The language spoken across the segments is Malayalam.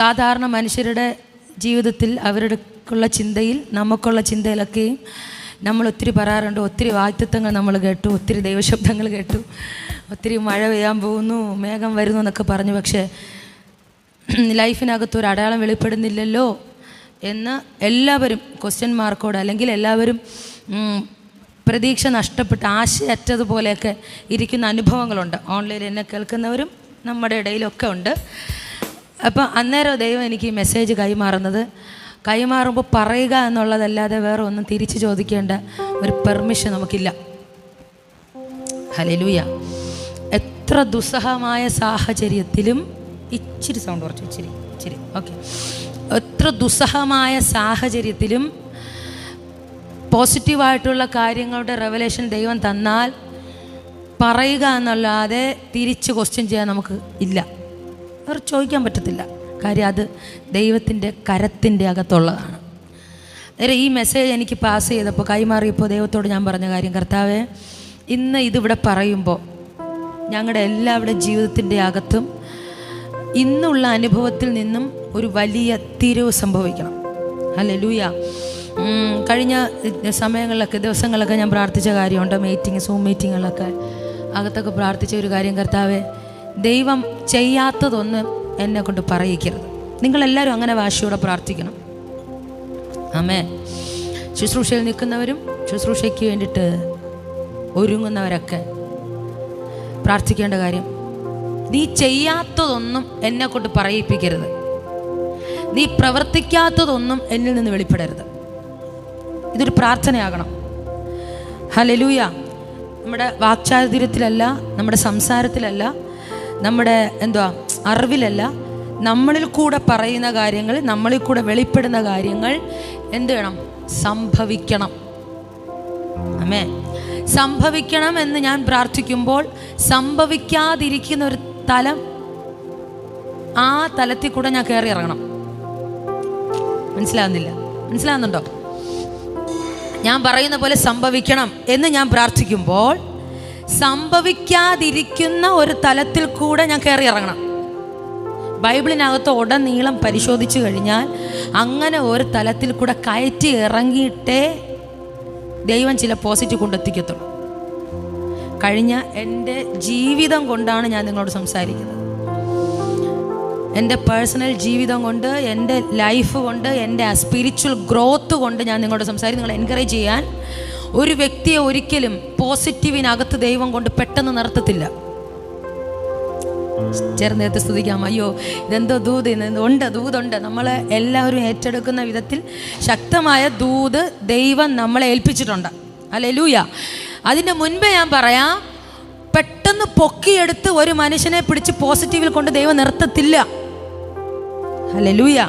സാധാരണ മനുഷ്യരുടെ ജീവിതത്തിൽ അവരുടെക്കുള്ള ചിന്തയിൽ നമുക്കുള്ള ചിന്തയിലൊക്കെയും നമ്മൾ ഒത്തിരി പറയാറുണ്ട്. ഒത്തിരി വാഗ്ദത്തങ്ങൾ നമ്മൾ കേട്ടു, ഒത്തിരി ദൈവശബ്ദങ്ങൾ കേട്ടു, ഒത്തിരി മഴ പെയ്യാൻ പോകുന്നു, മേഘം വരുന്നു എന്നൊക്കെ പറഞ്ഞു. പക്ഷേ ലൈഫിനകത്ത് ഒരു അടയാളം വെളിപ്പെടുന്നില്ലല്ലോ എന്ന് എല്ലാവരും ക്വസ്റ്റ്യൻ മാർക്കോടെ, അല്ലെങ്കിൽ എല്ലാവരും പ്രതീക്ഷ നഷ്ടപ്പെട്ട് ആശയറ്റതുപോലെയൊക്കെ ഇരിക്കുന്ന അനുഭവങ്ങളുണ്ട്. ഓൺലൈനിൽ എന്നെ കേൾക്കുന്നവരും നമ്മുടെ ഇടയിലൊക്കെ ഉണ്ട്. അപ്പോൾ അന്നേരം ദൈവം എനിക്ക് ഈ മെസ്സേജ് കൈമാറുമ്പോൾ പറയുക എന്നുള്ളതല്ലാതെ വേറെ ഒന്നും തിരിച്ചു ചോദിക്കേണ്ട ഒരു പെർമിഷൻ നമുക്കില്ല. ഹല്ലേലൂയ. എത്ര ദുസ്സഹമായ സാഹചര്യത്തിലും ഇച്ചിരി സൗണ്ട് കുറച്ച് ഇച്ചിരി ഓക്കെ. എത്ര ദുസ്സഹമായ സാഹചര്യത്തിലും പോസിറ്റീവായിട്ടുള്ള കാര്യങ്ങളുടെ റെവലേഷൻ ദൈവം തന്നാൽ പറയുക എന്നല്ലാതെ തിരിച്ച് ക്വസ്റ്റ്യൻ ചെയ്യാൻ നമുക്ക് ഇല്ല, അവർ ചോദിക്കാൻ പറ്റത്തില്ല. കാര്യം അത് ദൈവത്തിൻ്റെ കരത്തിൻ്റെ അകത്തുള്ളതാണ്. നേരെ ഈ മെസ്സേജ് എനിക്ക് പാസ് ചെയ്തപ്പോൾ കൈമാറിയപ്പോൾ ദൈവത്തോട് ഞാൻ പറഞ്ഞ കാര്യം, കർത്താവേ, ഇന്ന് ഇതിവിടെ പറയുമ്പോൾ ഞങ്ങളുടെ എല്ലാവരുടെ ജീവിതത്തിൻ്റെ അകത്തും ഇന്നുള്ള അനുഭവത്തിൽ നിന്നും ഒരു വലിയ തിരിവ് സംഭവിക്കണം. ഹല്ലേലൂയ. കഴിഞ്ഞ ദിവസങ്ങളിലൊക്കെ ഞാൻ പ്രാർത്ഥിച്ച കാര്യമുണ്ട്. സൂം മീറ്റിങ്ങുകളൊക്കെ അകത്തൊക്കെ പ്രാർത്ഥിച്ച ഒരു കാര്യം, കർത്താവേ, ദൈവം ചെയ്യാത്തതൊന്നും എന്നെ കൊണ്ട് പറയിക്കരുത്. നിങ്ങളെല്ലാവരും അങ്ങനെ വാശിയോടെ പ്രാർത്ഥിക്കണം. ആമേൻ. ശുശ്രൂഷയിൽ നിൽക്കുന്നവരും ശുശ്രൂഷയ്ക്ക് വേണ്ടിയിട്ട് ഒരുങ്ങുന്നവരൊക്കെ പ്രാർത്ഥിക്കേണ്ട കാര്യം, നീ ചെയ്യാത്തതൊന്നും എന്നെ കൊണ്ട് പറയിപ്പിക്കരുത്, നീ പ്രവർത്തിക്കാത്തതൊന്നും എന്നിൽ നിന്ന് വെളിപ്പെടരുത്. ഇതൊരു പ്രാർത്ഥനയാകണം. ഹല്ലേലൂയ. നമ്മുടെ വാക്ചാതുര്യത്തിലല്ല, നമ്മുടെ സംസാരത്തിലല്ല, നമ്മുടെ അറിവിലല്ല, നമ്മളിൽ കൂടെ പറയുന്ന കാര്യങ്ങൾ, നമ്മളിൽ കൂടെ വെളിപ്പെടുന്ന കാര്യങ്ങൾ എന്ത് വേണം? സംഭവിക്കണം. ആമേൻ. സംഭവിക്കണം എന്ന് ഞാൻ പ്രാർത്ഥിക്കുമ്പോൾ സംഭവിക്കാതിരിക്കുന്ന ഒരു തലം, ആ തലത്തിൽ കൂടെ ഞാൻ കയറി ഇറങ്ങണം. മനസ്സിലാകുന്നുണ്ടോ? ഞാൻ പറയുന്ന പോലെ സംഭവിക്കണം എന്ന് ഞാൻ പ്രാർത്ഥിക്കുമ്പോൾ സംഭവിക്കാതിരിക്കുന്ന ഒരു തലത്തിൽ കൂടെ ഞാൻ കയറി ഇറങ്ങണം. ബൈബിളിനകത്ത് ഉടനീളം പരിശോധിച്ചു കഴിഞ്ഞാൽ അങ്ങനെ ഒരു തലത്തിൽ കൂടെ കയറ്റി ഇറങ്ങിയിട്ടേ ദൈവം ചില പോസിറ്റീവ് കൊണ്ടെത്തിക്കത്തുള്ളൂ. കഴിഞ്ഞ എൻ്റെ ജീവിതം കൊണ്ടാണ് ഞാൻ നിങ്ങളോട് സംസാരിക്കുന്നത്. എൻ്റെ പേഴ്സണൽ ജീവിതം കൊണ്ട്, എൻ്റെ ലൈഫ് കൊണ്ട്, എൻ്റെ സ്പിരിച്വൽ ഗ്രോത്ത് കൊണ്ട് ഞാൻ നിങ്ങളോട് സംസാരിക്കും. നിങ്ങളെ എൻകറേജ് ചെയ്യാൻ ഒരു വ്യക്തിയെ ഒരിക്കലും പോസിറ്റീവിനകത്ത് ദൈവം കൊണ്ട് പെട്ടെന്ന് നിർത്തത്തില്ല. ചേർന്നേത്ത് സ്തുതിക്കാം. അയ്യോ, ഇതെന്തോ ദൂതുണ്ട്. നമ്മൾ എല്ലാവരും ഏറ്റെടുക്കുന്ന വിധത്തിൽ ശക്തമായ ദൂത് ദൈവം നമ്മളെ ഏൽപ്പിച്ചിട്ടുണ്ട്. ഹല്ലേലൂയ. അതിൻ്റെ മുൻപേ ഞാൻ പറയാം, പെട്ടെന്ന് പൊക്കിയെടുത്ത് ഒരു മനുഷ്യനെ പിടിച്ച് പോസിറ്റീവിൽ കൊണ്ട് ദൈവം നിർത്തത്തില്ല. ഹല്ലേലൂയ.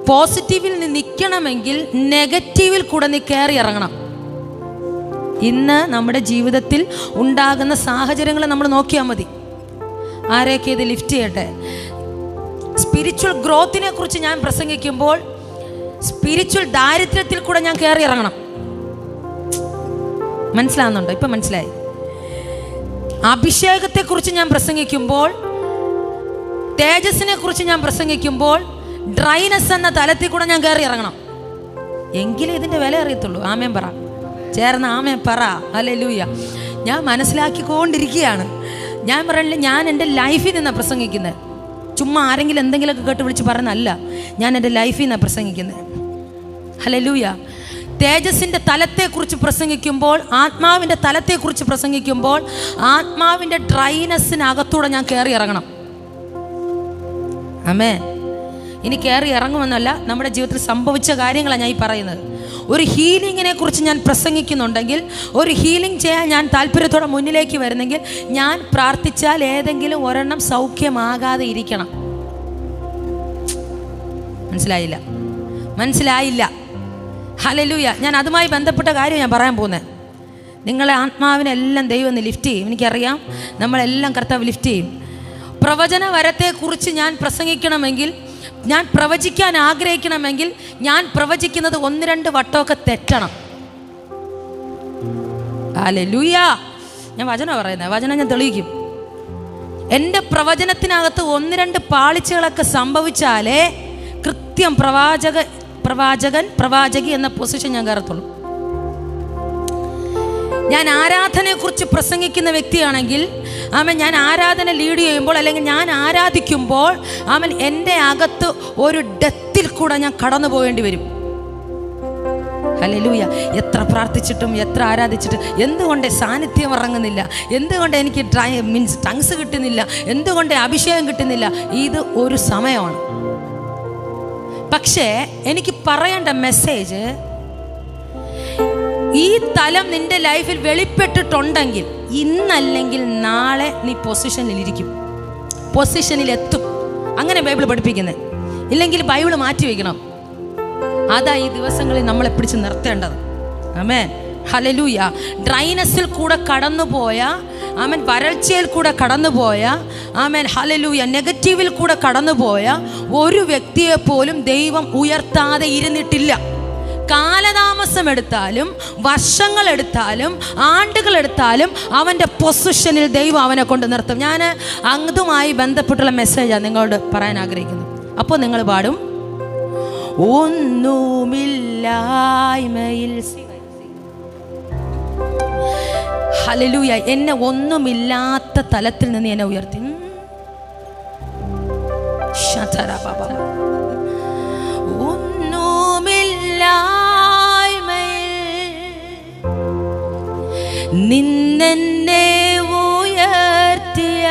പോസിറ്റീവിൽ നിൽക്കണമെങ്കിൽ നെഗറ്റീവിൽ കൂടെ നീ കയറി ഇറങ്ങണം. ഇന്ന് നമ്മുടെ ജീവിതത്തിൽ ഉണ്ടാകുന്ന സാഹചര്യങ്ങൾ നമ്മൾ നോക്കിയാൽ മതി. ആരെയൊക്കെ ഇത് ലിഫ്റ്റ് ചെയ്യട്ടെ. സ്പിരിച്വൽ ഗ്രോത്തിനെ കുറിച്ച് ഞാൻ പ്രസംഗിക്കുമ്പോൾ സ്പിരിച്വൽ ദാരിദ്ര്യത്തിൽ കൂടെ ഞാൻ കയറി ഇറങ്ങണം. മനസ്സിലാകുന്നുണ്ടോ? ഇപ്പം മനസ്സിലായി. അഭിഷേകത്തെക്കുറിച്ച് ഞാൻ പ്രസംഗിക്കുമ്പോൾ, തേജസ്സിനെ കുറിച്ച് ഞാൻ പ്രസംഗിക്കുമ്പോൾ ഡ്രൈനസ് എന്ന തലത്തിൽ കൂടെ ഞാൻ കയറി ഇറങ്ങണം. എങ്കിലേ ഇതിൻ്റെ വില അറിയത്തുള്ളൂ. ആമേൻ പറ. ചേർന്ന് ആമേൻ പറ. ഹല്ലേലൂയ. ഞാൻ മനസ്സിലാക്കിക്കൊണ്ടിരിക്കുകയാണ്. ഞാൻ പറയില്ല, ഞാൻ എൻ്റെ ലൈഫിൽ നിന്നാണ് പ്രസംഗിക്കുന്നത്. ചുമ്മാ ആരെങ്കിലും എന്തെങ്കിലുമൊക്കെ കേട്ട് വിളിച്ച് പറയുന്നതല്ല, ഞാൻ എൻ്റെ ലൈഫിൽ നിന്നാണ് പ്രസംഗിക്കുന്നത്. ഹല്ലേലൂയ. തേജസ്സിൻ്റെ തലത്തെക്കുറിച്ച് പ്രസംഗിക്കുമ്പോൾ, ആത്മാവിൻ്റെ തലത്തെക്കുറിച്ച് പ്രസംഗിക്കുമ്പോൾ, ആത്മാവിൻ്റെ ഡ്രൈനസ്സിനകത്തൂടെ ഞാൻ കയറി ഇറങ്ങണം. ആമേൻ. ഇനി കയറി ഇറങ്ങുമെന്നല്ല, നമ്മുടെ ജീവിതത്തിൽ സംഭവിച്ച കാര്യങ്ങളാണ് ഞാൻ ഈ പറയുന്നത്. ഒരു ഹീലിങ്ങിനെ കുറിച്ച് ഞാൻ പ്രസംഗിക്കുന്നുണ്ടെങ്കിൽ, ഒരു ഹീലിംഗ് ചെയ്യാൻ ഞാൻ താല്പര്യത്തോടെ മുന്നിലേക്ക് വരുന്നെങ്കിൽ, ഞാൻ പ്രാർത്ഥിച്ചാൽ ഏതെങ്കിലും ഒരെണ്ണം സൗഖ്യമാകാതെ ഇരിക്കണം. മനസ്സിലായില്ല. ഹല്ലേലൂയ. ഞാൻ അതുമായി ബന്ധപ്പെട്ട കാര്യം ഞാൻ പറയാൻ പോകുന്നത്. നിങ്ങളെ ആത്മാവിനെല്ലാം ദൈവം ഒന്ന് ലിഫ്റ്റ് ചെയ്യും. എനിക്കറിയാം, നമ്മളെല്ലാം കർത്താവ് ലിഫ്റ്റ് ചെയ്യും. പ്രവചന വരത്തെക്കുറിച്ച് ഞാൻ പ്രസംഗിക്കണമെങ്കിൽ, ഞാൻ പ്രവചിക്കാൻ ആഗ്രഹിക്കണമെങ്കിൽ, ഞാൻ പ്രവചിക്കുന്നത് 1-2 വട്ടമൊക്കെ തെറ്റണം. ഹല്ലേലൂയ. ഞാൻ വചനം പറയുന്നത്, വചനം ഞാൻ തെളിയിക്കും. എൻ്റെ പ്രവചനത്തിനകത്ത് 1-2 പാളിച്ചകളൊക്കെ സംഭവിച്ചാലേ കൃത്യം പ്രവാചകി എന്ന പൊസിഷൻ ഞാൻ കയറത്തുള്ളൂ. ഞാൻ ആരാധനയെക്കുറിച്ച് പ്രസംഗിക്കുന്ന വ്യക്തിയാണെങ്കിൽ ഞാൻ ആരാധന ലീഡ് ചെയ്യുമ്പോൾ അല്ലെങ്കിൽ ഞാൻ ആരാധിക്കുമ്പോൾ എൻ്റെ അകത്ത് ഒരു ഡെത്തിൽ കൂടെ ഞാൻ കടന്നു പോകേണ്ടി വരും. ഹല്ലേലൂയ. എത്ര പ്രാർത്ഥിച്ചിട്ടും എത്ര ആരാധിച്ചിട്ടും എന്തുകൊണ്ട് സാന്നിധ്യം ഇറങ്ങുന്നില്ല, എന്തുകൊണ്ട് എനിക്ക് ടങ്സ് കിട്ടുന്നില്ല, എന്തുകൊണ്ട് അഭിഷേകം കിട്ടുന്നില്ല? ഇത് ഒരു സമയമാണ്. പക്ഷേ എനിക്ക് പറയേണ്ട മെസ്സേജ്, ഈ തലം നിന്റെ ലൈഫിൽ വെളിപ്പെട്ടിട്ടുണ്ടെങ്കിൽ ഇന്നല്ലെങ്കിൽ നാളെ നീ പൊസിഷനിലിരിക്കും, പൊസിഷനിലെത്തും. അങ്ങനെ ബൈബിൾ പഠിപ്പിക്കുന്നത്. ഇല്ലെങ്കിൽ ബൈബിൾ മാറ്റി വയ്ക്കണം. അതാ ഈ ദിവസങ്ങളിൽ നമ്മളെ പിടിച്ച് നിർത്തേണ്ടത്. ആമേൻ, ഹല്ലേലൂയ. ഡ്രൈനസിൽ കൂടെ കടന്നുപോയ, വരൾച്ചയിൽ കൂടെ കടന്നുപോയ, ഹല്ലേലൂയ, നെഗറ്റീവിൽ കൂടെ കടന്നുപോയ ഒരു വ്യക്തിയെ പോലും ദൈവം ഉയർത്താതെ ഇരുന്നിട്ടില്ല. കാലതാമസം എടുത്താലും വർഷങ്ങളെടുത്താലും ആണ്ടുകളെടുത്താലും അവൻ്റെ പൊസിഷനിൽ ദൈവം അവനെ കൊണ്ട് നിർത്തും. ഞാൻ അതുമായി ബന്ധപ്പെട്ടുള്ള മെസ്സേജാണ് നിങ്ങളോട് പറയാൻ ആഗ്രഹിക്കുന്നത്. അപ്പോൾ നിങ്ങൾ പാടും, ഒന്നുമില്ലായ്മയിൽ ഹല്ലേലൂയ, എന്നെ ഒന്നുമില്ലാത്ത തലത്തിൽ നിന്ന് എന്നെ ഉയർത്തി. നിന്നെ ഉയർത്തിയ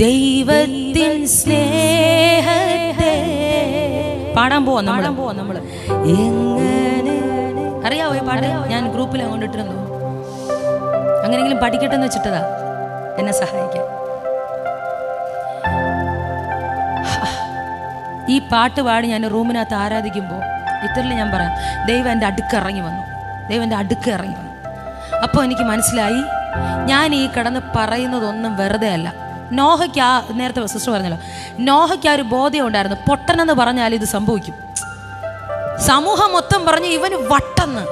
ദൈവത്തിൻ സ്നേഹത്തെ പാടാൻ പോവാ നമ്മള്. എങ്ങനെ അറിയാവോ ഈ പാട്ട്? ഞാൻ ഗ്രൂപ്പിൽ കൊണ്ടിട്ടിരുന്നു. അങ്ങനെയെങ്കിലും പഠിക്കട്ടെ എന്ന് വെച്ചിട്ടതാ, എന്നെ സഹായിക്കാൻ. ഈ പാട്ട് പാടി ഞാൻ റൂമിനകത്ത് ആരാധിക്കുമ്പോൾ ഇത്തരത്തിൽ ഞാൻ പറയാം, ദൈവം എൻ്റെ അടുക്ക് ഇറങ്ങി വന്നു. അപ്പോൾ എനിക്ക് മനസ്സിലായി, ഞാൻ ഈ കിടന്ന് പറയുന്നതൊന്നും വെറുതെ അല്ല. നോഹയ്ക്ക് നേരത്തെ സിസ്റ്റർ പറഞ്ഞല്ലോ, നോഹയ്ക്ക് ഒരു ബോധ്യം ഉണ്ടായിരുന്നു, പൊട്ടനെന്ന് പറഞ്ഞാൽ ഇത് സംഭവിക്കും. സമൂഹം മൊത്തം പറഞ്ഞു ഇവന് വട്ടെന്ന്,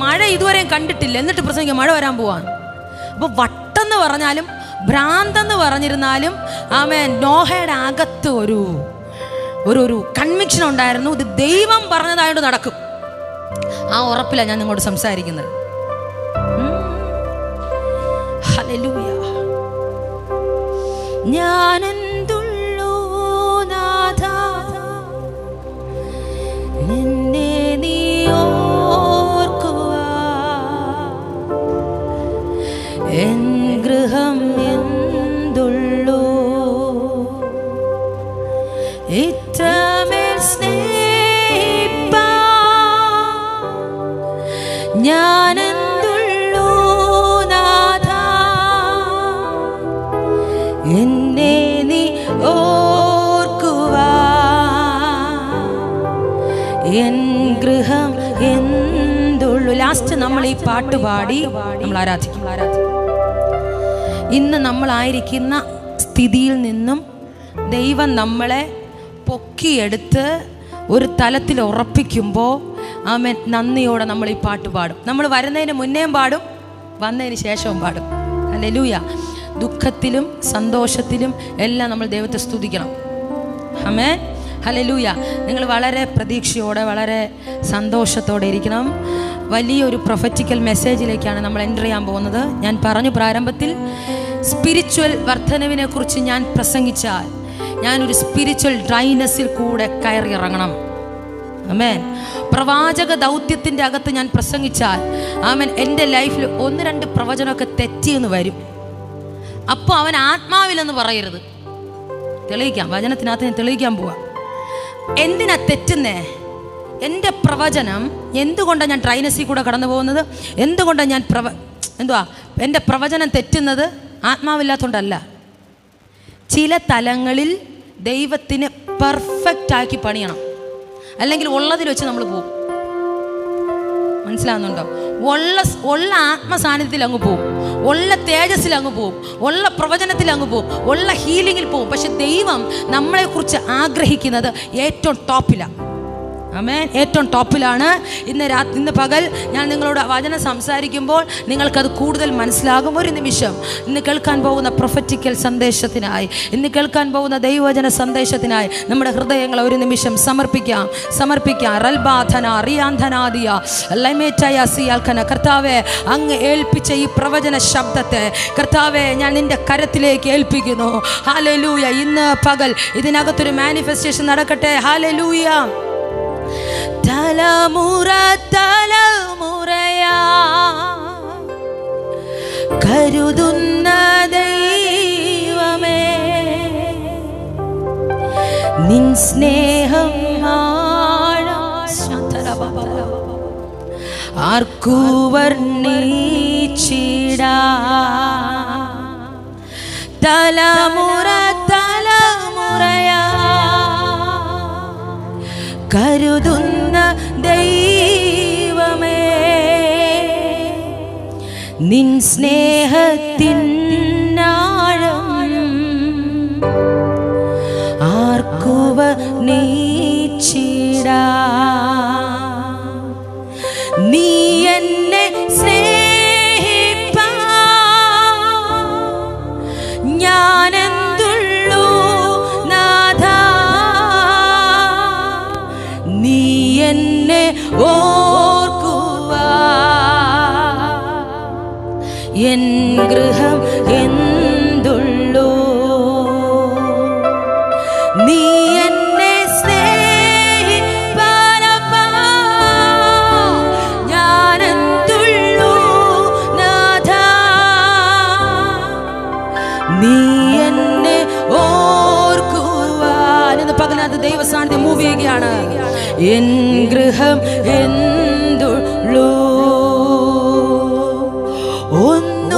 മഴ ഇതുവരെയും കണ്ടിട്ടില്ല, എന്നിട്ട് പ്രസംഗിക്കുക മഴ വരാൻ പോവാൻ. അപ്പോൾ വട്ടെന്ന് പറഞ്ഞാലും ഭ്രാന്തെന്ന് പറഞ്ഞിരുന്നാലും നോഹയുടെ അകത്ത് ഒരു കൺവിക്ഷൻ ഉണ്ടായിരുന്നു, ഇത് ദൈവം പറഞ്ഞതായിട്ട് നടക്കും. ആ ഉറപ്പിലാണ് ഞാൻ നിങ്ങളോട് സംസാരിക്കുന്നത്. ഹല്ലേലൂയ. ഞാനെന്തുള്ളൂ നാഥാ, നിന്നെ നീ ഓർക്കുക, എൻ ഗൃഹം എന്തുള്ളൂ ഇത്രമേൽ സ്നേഹിപ്പാ, ഞാനെന്തുള്ളൂ നാഥാ, എന്നെ നീ ഓർക്കുക, എൻ ഗൃഹം എന്തുള്ളൂ. ലാസ്റ്റ് നമ്മൾ ഈ പാട്ട് പാടി നമ്മൾ ആരാധിക്കും. ഇന്ന് നമ്മളായിരിക്കുന്ന സ്ഥിതിയിൽ നിന്നും ദൈവം നമ്മളെ പൊക്കിയെടുത്ത് ഒരു തലത്തിൽ ഉറപ്പിക്കുമ്പോൾ നന്ദിയോടെ നമ്മൾ ഈ പാട്ട് പാടും. നമ്മൾ വരുന്നതിന് മുന്നേയും പാടും, വന്നതിന് ശേഷവും പാടും. ഹല്ലേലൂയ. ദുഃഖത്തിലും സന്തോഷത്തിലും എല്ലാം നമ്മൾ ദൈവത്തെ സ്തുതിക്കണം. ആമേൻ, ഹല്ലേലൂയ. നിങ്ങൾ വളരെ പ്രതീക്ഷയോടെ വളരെ സന്തോഷത്തോടെ ഇരിക്കണം. വലിയൊരു പ്രൊഫറ്റിക്കൽ മെസ്സേജിലേക്കാണ് നമ്മൾ എൻ്റർ ചെയ്യാൻ പോകുന്നത്. ഞാൻ പറഞ്ഞു പ്രാരംഭത്തിൽ, സ്പിരിച്വൽ വർധനവിനെ കുറിച്ച് ഞാൻ പ്രസംഗിച്ചാൽ ഞാനൊരു സ്പിരിച്വൽ ഡ്രൈനസിൽ കൂടെ കയറി ഇറങ്ങണം. ആമേൻ. പ്രവാചക ദൗത്യത്തിൻ്റെ അകത്ത് ഞാൻ പ്രസംഗിച്ചാൽ എൻ്റെ ലൈഫിൽ 1-2 പ്രവചനമൊക്കെ തെറ്റിയെന്ന് വരും. അപ്പോൾ അവൻ ആത്മാവിലെന്ന് പറയരുത്, തെളിയിക്കാം. വചനത്തിനകത്ത് ഞാൻ തെളിയിക്കാൻ പോവാം. എന്തിനാ തെറ്റുന്നേ? എൻ്റെ പ്രവചനം എന്തുകൊണ്ടാണ് ഞാൻ ഡ്രൈനസിൽ കൂടെ കടന്നു പോകുന്നത്? എന്തുകൊണ്ടാണ് ഞാൻ എൻ്റെ പ്രവചനം തെറ്റുന്നത്? ആത്മാവില്ലാത്തതുകൊണ്ടല്ല. ചില തലങ്ങളിൽ ദൈവത്തിന് പെർഫെക്റ്റ് ആക്കി പണിയണം, അല്ലെങ്കിൽ ഉള്ളതിൽ വെച്ച് നമ്മൾ പോകും. മനസ്സിലാവുന്നുണ്ടോ? ഉള്ള ആത്മസാന്നിധ്യത്തിൽ അങ്ങ് പോകും, ഉള്ള തേജസ്സിൽ അങ്ങ് പോകും, ഉള്ള പ്രവചനത്തിൽ അങ്ങ് പോകും, ഉള്ള ഹീലിങ്ങിൽ പോകും. പക്ഷെ ദൈവം നമ്മളെക്കുറിച്ച് ആഗ്രഹിക്കുന്നത് ഏറ്റവും ടോപ്പിലാണ്. ആമേൻ. ഏറ്റവും ടോപ്പിലാണ്. ഇന്ന് പകൽ ഞാൻ നിങ്ങളോട് വചനം സംസാരിക്കുമ്പോൾ നിങ്ങൾക്കത് കൂടുതൽ മനസ്സിലാകും. ഒരു നിമിഷം ഇന്ന് കേൾക്കാൻ പോകുന്ന പ്രൊഫറ്റിക്കൽ സന്ദേശത്തിനായി, ഇന്ന് കേൾക്കാൻ പോകുന്ന ദൈവവചന സന്ദേശത്തിനായി നമ്മുടെ ഹൃദയങ്ങളെ ഒരു നിമിഷം സമർപ്പിക്കാം. റൽബാധന റിയാന്ധനാദിയ ലൈമേറ്റയാസിയാൽക്കന. കർത്താവെ, അങ്ങ് ഏൽപ്പിച്ച ഈ പ്രവചന ശബ്ദത്തെ കർത്താവെ ഞാൻ നിന്റെ കരത്തിലേക്ക് ഏൽപ്പിക്കുന്നു. ഹല്ലേലൂയ. ഇന്ന് പകൽ ഇതിനകത്തൊരു മാനിഫെസ്റ്റേഷൻ നടക്കട്ടെ. ഹല്ലേലൂയ. തലമുറ തലമുറയാ കരുതുന്ന ദൈവമേ, നിൻ സ്നേഹം ആർക്കു വർണ്ണിച്ചിടാ. തലമുറ തലമുറയാ കരുതുന്ന ദൈവമേ, നിൻ സ്നേഹത്തിൻ ആഴം ആർക്കു വർണ്ണിച്ചിടാ. നീ എന്നെ സ്നേഹിപ്പാൻ ഞാനെന്തുള്ളൂ നാഥാ, നീ എന്നെ ഓർക്കുവാൻ എൻ ഗൃഹം എന്തുള്ളൂ. നീ എന്നെ സ്നേഹിപ്പാനപ്പാ ഞാനെന്തുള്ളൂ നാഥാ, നീ എന്നെ ഓർക്കുവാൻ. ഇന്ന് പകലത് ദൈവസാന്നിധ്യം മൂവ് ചെയ്യുകയാണ്. എൻ ഗൃഹം എന്തുള്ളൂ, ഒന്നുമില്ലായ്മയിൽ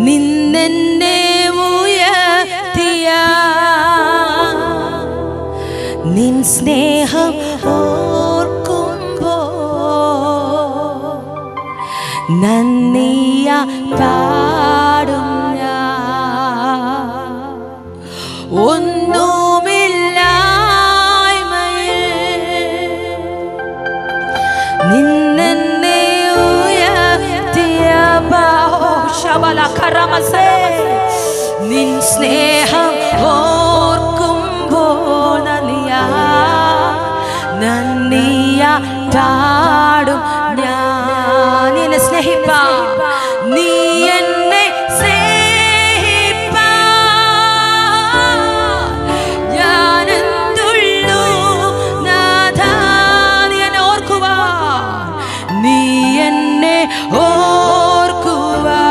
നിന്നെന്നെ ഉയർത്തിയ നിൻ സ്നേഹം ഓർക്കുമ്പോ നന്ദിയ പാടും ഞാൻ. ഒന്നുമില്ലായ്മയിൽ നിന്നെന്നെ ഉയർത്തിയ നിൻ സ്നേഹം ഓർക്കുമ്പോൾ നന്ദിയ പാടും ഞാൻ. എന്നെ സ്നേഹിപ്പാ, നീ എന്നെ സ്നേഹിപ്പാ ഞാനെന്തുള്ളൂ നാഥാ, നീ എന്നെ ഓർക്കുവാ, നീ എന്നെ ഓർക്കുവാ